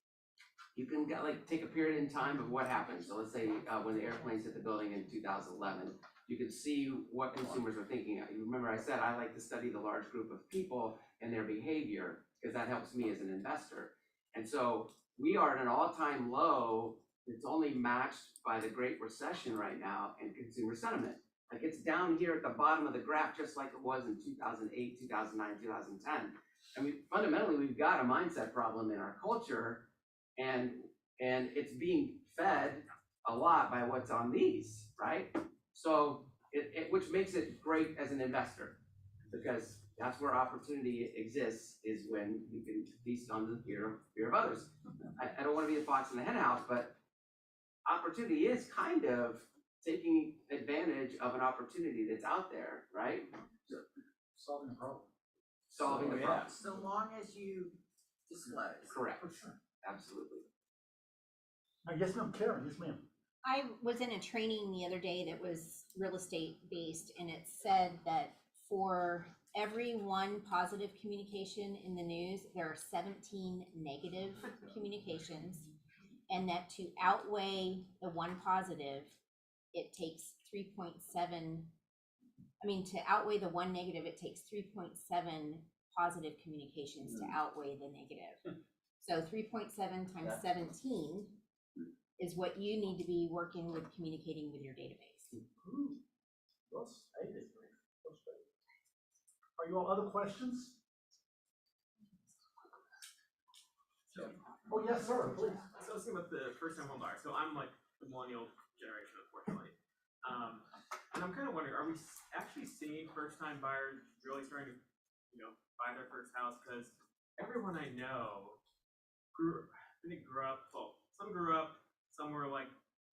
Speaker 14: you can take a period in time of what happened. So let's say when the airplanes hit the building in 2011, you can see what consumers are thinking. You remember I said I like to study the large group of people and their behavior, because that helps me as an investor. And so we are at an all-time low. It's only matched by the Great Recession right now and consumer sentiment. Like, it's down here at the bottom of the graph, just like it was in 2008, 2009, 2010. I mean, fundamentally, we've got a mindset problem in our culture, and it's being fed a lot by what's on these, right? So which makes it great as an investor, because that's where opportunity exists, is when you can feast on the fear of others. I don't want to be a fox in the hen house, but opportunity is kind of taking advantage of an opportunity that's out there, right?
Speaker 3: Solving a problem.
Speaker 14: Solving the problem.
Speaker 19: So long as you disclose.
Speaker 14: Correct. Absolutely.
Speaker 3: Yes, ma'am. Karen, yes, ma'am.
Speaker 5: I was in a training the other day that was real estate based, and it said that for every one positive communication in the news, there are 17 negative communications, and that to outweigh the one positive, it takes 3.7. To outweigh the one negative, it takes 3.7 positive communications to outweigh the negative. So 3.7 times 17 is what you need to be working with, communicating with your database.
Speaker 3: Well stated. Well stated. Are you all other questions? Oh, yes, sir, please.
Speaker 10: So I was thinking about the first-time home buyer. So I'm like the millennial generation, unfortunately. And I'm kind of wondering, are we actually seeing first-time buyers really starting to, buy their first house? Because everyone I know grew up, well, some grew up, some were like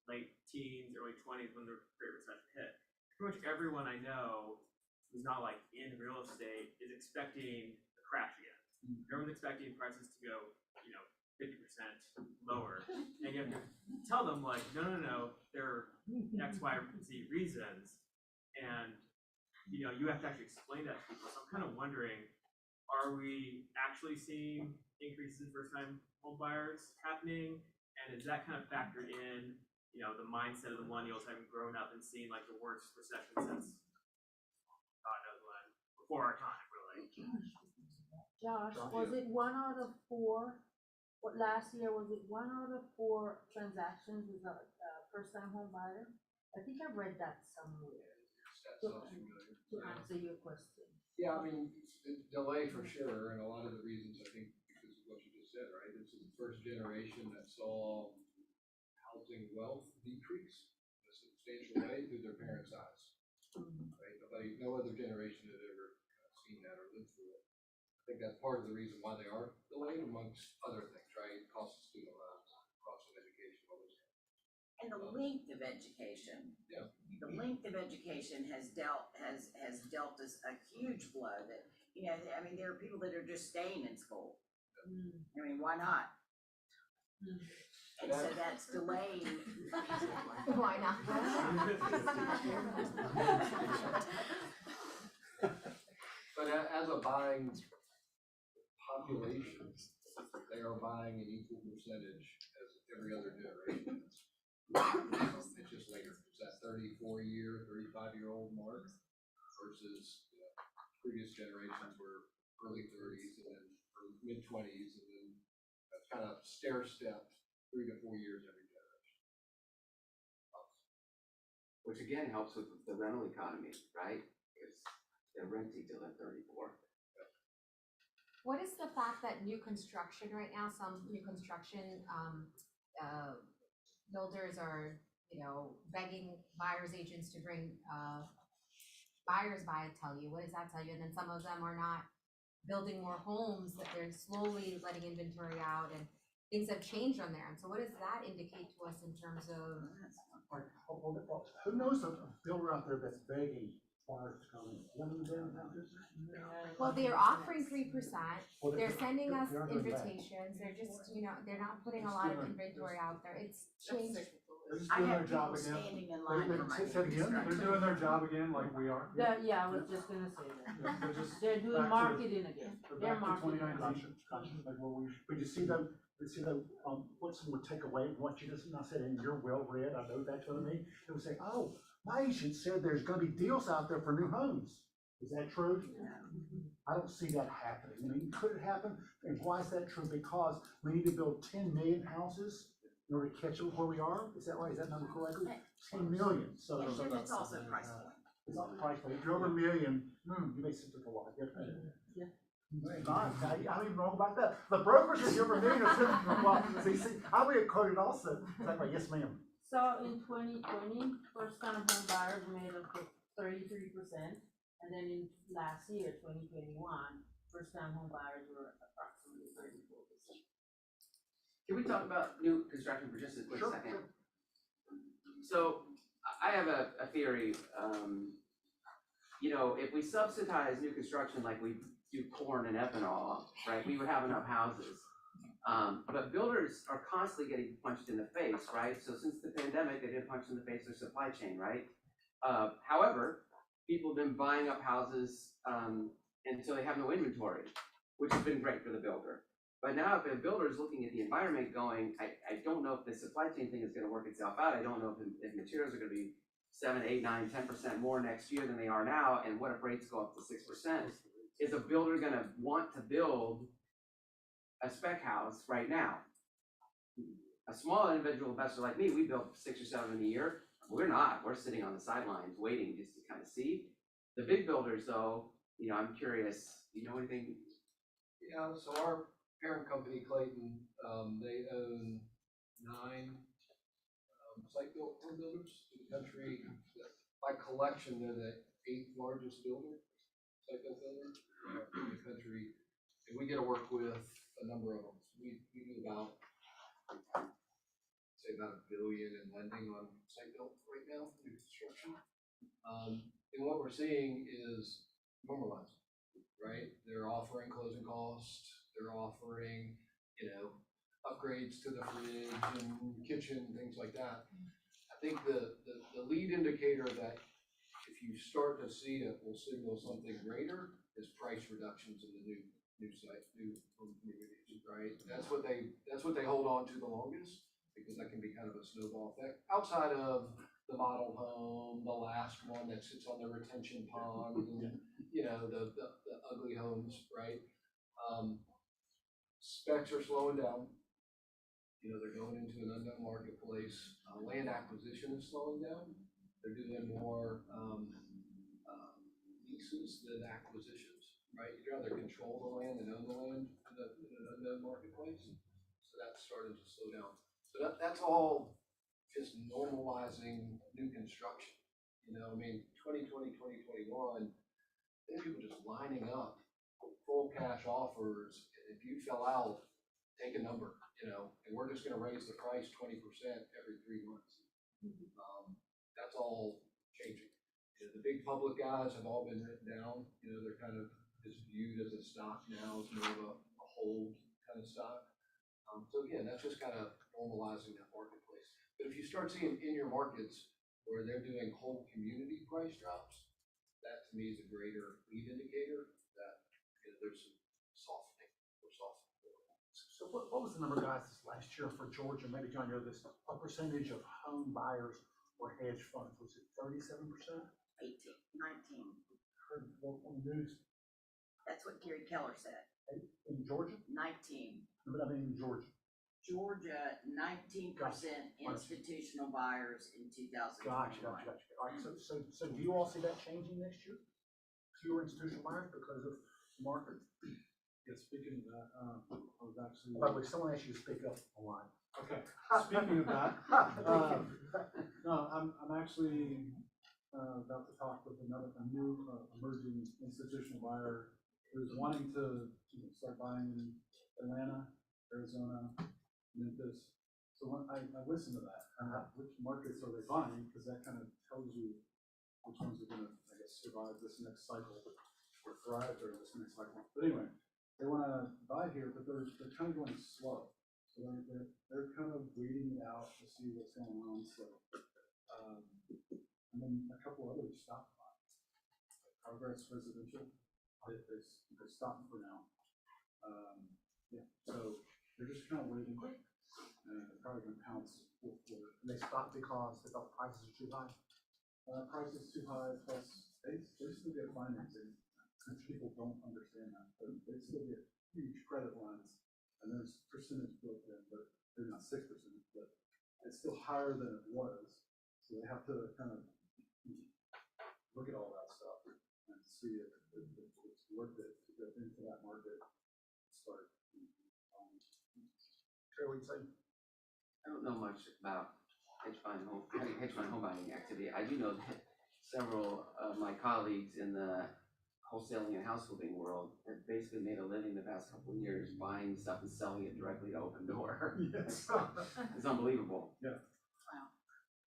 Speaker 10: late teens, early 20s when the Great Recession hit. Pretty much everyone I know who's not like in real estate is expecting a crash again. everyone's expecting prices to go, 50% lower, and you have to tell them like, no, there are X, Y, or Z reasons, and you have to actually explain that to people. So I'm kind of wondering, are we actually seeing increases in first-time home buyers happening, and is that kind of factored in, the mindset of the millennials having grown up and seen like the worst recession since God knows when, before our time, really?
Speaker 12: Josh, was it 1 out of 4? What last year was it 1 out of 4 transactions was a first-time home buyer? I think I read that somewhere. To answer your question.
Speaker 16: Yeah, I mean, delay for sure, and a lot of the reasons, I think, because of what you just said, right? This is the first generation that saw housing wealth decrease in a substantial way through their parents' eyes. Right? No other generation had ever seen that or lived through it. I think that's part of the reason why they are delayed, amongst other things, right? Cost of student loans, cost of education, all those things.
Speaker 19: And the length of education.
Speaker 16: Yeah.
Speaker 19: The length of education has dealt us a huge blow that, there are people that are just staying in school. Why not? And so that's delaying.
Speaker 18: Why not?
Speaker 16: But as a buying population, they are buying an equal percentage as every other generation. It's just later. It's that 34-year, 35-year-old mark versus previous generations were early 30s and then mid 20s, and then that's kind of stair-stepped 3 to 4 years every generation.
Speaker 14: Which again helps with the rental economy, right? Because they're renting till they're 34.
Speaker 18: What is the fact that new construction right now, some new construction builders are, begging buyers agents to bring buyers by, tell you, what does that tell you? And then some of them are not building more homes, that they're slowly letting inventory out, and things have changed on there. And so what does that indicate to us in terms of?
Speaker 3: Who knows a builder out there that's begging buyers to come in?
Speaker 18: Well, they're offering 3%.
Speaker 3: Well,
Speaker 18: They're sending us
Speaker 3: they're doing that.
Speaker 18: invitations. They're just, they're not putting a lot of inventory out there. It's changed.
Speaker 15: They're just
Speaker 19: I
Speaker 15: doing
Speaker 19: have
Speaker 15: their job
Speaker 19: people
Speaker 15: again.
Speaker 19: standing in line for my
Speaker 15: Say it again. They're doing their job again like we are.
Speaker 12: Yeah, I was just gonna say that.
Speaker 15: They're just
Speaker 12: They're doing
Speaker 15: back to-
Speaker 12: marketing again.
Speaker 15: They're
Speaker 12: They're
Speaker 15: back to
Speaker 12: marketing.
Speaker 15: 2019.
Speaker 3: Like what we, but you see them, what someone would take away, what you just not said, and you're well read, I know that's what I mean. They would say, oh, my agent said there's gonna be deals out there for new homes. Is that true? I don't see that happening. I mean, could it happen? And why is that true? Because we need to build 10 million houses in order to catch up where we are. Is that right? Is that number correctly? 10 million. So
Speaker 19: It's also price point.
Speaker 3: it's not the price, but if you're over a million, you may sit there a lot.
Speaker 12: Yeah.
Speaker 3: I'm even wrong about that. The brokers are over a million. Well, see, I will get quoted also. Is that right? Yes, ma'am.
Speaker 12: So in 2020, first-time home buyers made up 33%, and then in last year, 2021, first-time home buyers were approximately 34%.
Speaker 14: Can we talk about new construction for just a quick
Speaker 3: Sure,
Speaker 14: second?
Speaker 3: sure.
Speaker 14: So I have a theory, if we subsidize new construction like we do corn and ethanol, right, we would have enough houses. But builders are constantly getting punched in the face, right? So since the pandemic, they did punch in the face their supply chain, right? However, people have been buying up houses until they have no inventory, which has been great for the builder. But now if a builder is looking at the environment going, I don't know if the supply chain thing is gonna work itself out. I don't know if materials are gonna be 7, 8, 9, 10% more next year than they are now, and what if rates go up to 6%? Is a builder gonna want to build a spec house right now? A small individual investor like me, we build 6 or 7 a year. We're not. We're sitting on the sidelines waiting just to kind of see. The big builders, though, I'm curious. Do you know anything?
Speaker 16: Yeah, so our parent company, Clayton, they own 9 site-built home builders in the country. By collection, they're the 8th largest builder, site-built builder in the country. And we get to work with a number of them. We do about $1 billion in lending on site-built right now, new construction. And what we're seeing is normalizing, right? They're offering closing costs They're offering, you know, upgrades to the fridge and kitchen, things like that. I think the lead indicator that if you start to see it will signal something greater is price reductions in the new home communities, right? That's what they hold on to the longest, because that can be kind of a snowball effect. Outside of the model home, the last one that sits on the retention pond, and, you know, the ugly homes, right? Specs are slowing down. You know, they're going into an unknown marketplace. Land acquisition is slowing down. They're doing more leases than acquisitions, right? You'd rather control the land and own the land in an unknown marketplace. So that's starting to slow down. So that's all just normalizing new construction. You know, I mean, 2020, 2021, then people just lining up full cash offers. If you fill out, take a number, you know, and we're just gonna raise the price 20% every 3 months. That's all changing. You know, the big public guys have all been written down. You know, they're kind of just viewed as a stock now, as more of a hold kind of stock. So again, that's just kind of normalizing that marketplace. But if you start seeing in your markets where they're doing whole community price drops, that to me is a greater lead indicator that, you know, there's some softening or softening.
Speaker 3: So what was the number, guys, this last year for Georgia? Maybe John, you know this, a percentage of home buyers were hedge funds. Was it 37%?
Speaker 19: 18, 19.
Speaker 3: Heard on the news.
Speaker 19: That's what Gary Keller said.
Speaker 3: In Georgia?
Speaker 19: 19.
Speaker 3: But I mean in Georgia.
Speaker 19: Georgia, 19% institutional buyers in 2021.
Speaker 3: Gotcha. All right, so do you all see that changing next year? Fewer institutional buyers because of the market?
Speaker 15: Yeah, speaking of that, I was actually.
Speaker 3: By the way, someone asked you to speak up a lot.
Speaker 15: Okay, speaking of that, no, I'm actually about to talk with a new emerging institutional buyer who's wanting to start buying in Atlanta, Arizona, Memphis. So when I listen to that, which markets are they buying? Because that kind of tells you which ones are gonna, I guess, survive this next cycle or thrive during this next cycle. But anyway, they wanna buy here, but they're kind of going slow. So they're kind of waiting it out to see what's going on. So, and then a couple others stopped buying. Progress Residential, they stopped for now. Yeah, so they're just kind of waiting. They're probably gonna pounce.
Speaker 3: And they stopped because they thought prices are too high.
Speaker 15: Price is too high, plus they still get financing. People don't understand that, but they still get huge credit lines, and there's percentage built in, but they're not 6%, but it's still higher than it was. So they have to kind of look at all that stuff and see if it's worth it to go into that market and start.
Speaker 3: Terry, what do you say?
Speaker 14: I don't know much about hedge fund home buying activity. I do know that several of my colleagues in the wholesaling and house flipping world have basically made a living the past couple of years buying stuff and selling it directly to Open Door.
Speaker 15: Yes.
Speaker 14: It's unbelievable.
Speaker 15: Yeah.
Speaker 14: Wow.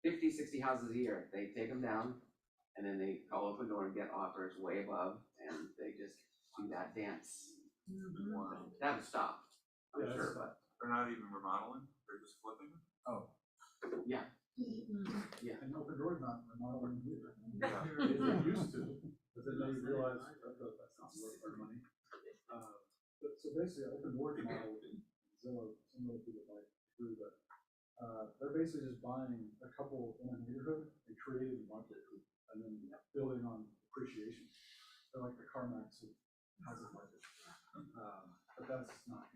Speaker 14: 50, 60 houses a year. They take them down and then they call Open Door and get offers way above, and they just do that dance. Wow. That would stop, I'm sure, but.
Speaker 9: They're not even remodeling, they're just flipping them?
Speaker 15: Oh.
Speaker 14: Yeah.
Speaker 15: Yeah. And Open Door's not remodeling either.
Speaker 9: Yeah.
Speaker 15: They used to, but then they realized that's not worth our money. But so basically, Open Door's model, Zillow, some of the people might agree, but they're basically just buying a couple in a neighborhood and creating a market and then building on appreciation. They're like the CarMax of housing market. But that's not,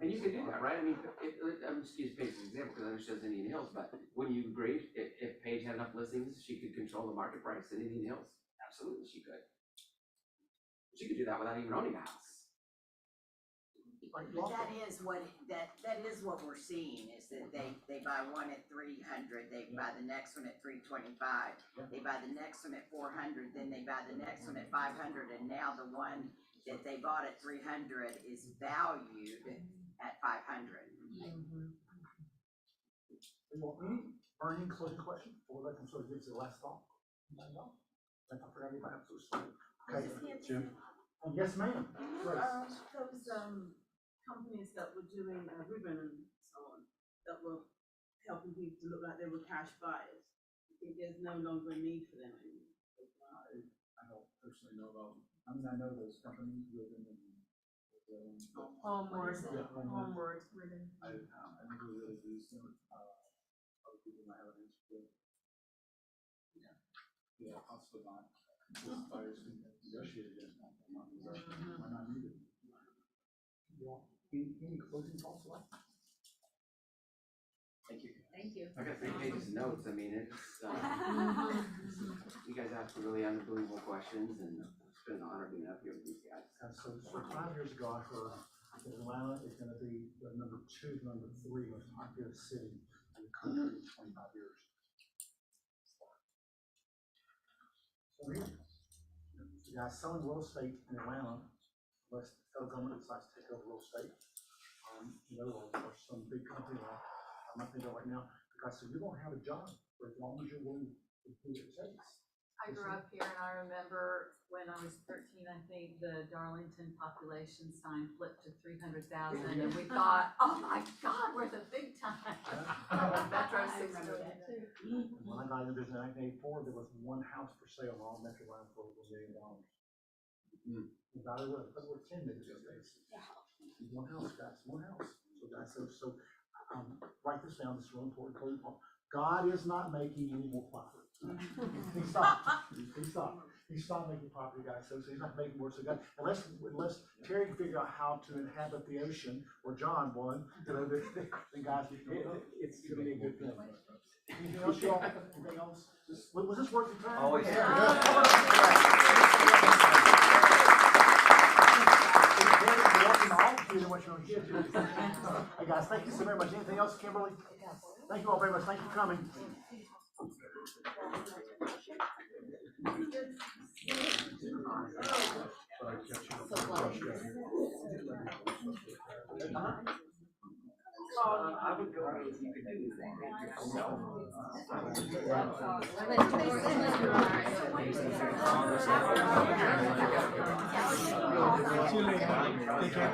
Speaker 14: And you can do that, right? I mean, I'm just using Paige as an example because I know she does Indian Hills, but when you agree, if Paige had enough listings, she could control the market price in Indian Hills. Absolutely, she could. She could do that without even owning a house.
Speaker 19: But that is what we're seeing, is that they buy one at 300, they buy the next one at 325, they buy the next one at 400, then they buy the next one at 500, and now the one that they bought at 300 is valued at 500.
Speaker 3: Well, any burning closing question before we let them sort of give us the last thought? No? I forgot anybody else was. Okay.
Speaker 15: Jim?
Speaker 3: Yes, ma'am. Grace.
Speaker 8: Those, companies that were doing, ribbon and so on, that were helping people to look like they were cash buyers. I think there's no longer a need for them anymore.
Speaker 15: I don't personally know about, I mean, I know those companies within the.
Speaker 8: Homeward,
Speaker 15: Yeah,
Speaker 8: homeward, ribbon.
Speaker 15: I never really used them, other people might have an answer to. Yeah, possibly not. Most buyers can negotiate against that, not possession, might not need it.
Speaker 3: Any closing thoughts left?
Speaker 14: Thank you.
Speaker 8: Thank you.
Speaker 14: I got 3 pages of notes, I mean, it's, you guys asked really unbelievable questions, and it's been an honor being up here with these guys.
Speaker 3: So 5 years ago, I heard that Atlanta is gonna be the number 2, number 3 most populous city in the country in 25 years. So here, the guys selling real estate in Atlanta, unless the federal government decides to take over real estate, or some big company like, I'm not thinking right now, the guy said, you're gonna have a job for as long as you're willing to do what it takes.
Speaker 8: I grew up here and I remember when I was 13, I think the Darlington population sign flipped to 300,000 and we thought, oh my God, we're the big time. Metro 6 million too.
Speaker 3: When I got into business in 1984, there was one house for sale on Metro Line for over $1 million. About it was 10 minutes these days. One house, guys, one house. So guys, write this down, this is real important. God is not making any more profit. He stopped. He stopped making property, guys. So he's not making more. So God, unless Terry can figure out how to inhabit the ocean, or John won, then guys, it's gonna be a good thing. Anything else, y'all? Anything else? Was this worth your time?
Speaker 13: Always.
Speaker 3: Hey guys, thank you so very much. Anything else, Kimberly? Thank you all very much. Thank you for coming.
Speaker 13: I would go if you could do
Speaker 4: See you later. Take care.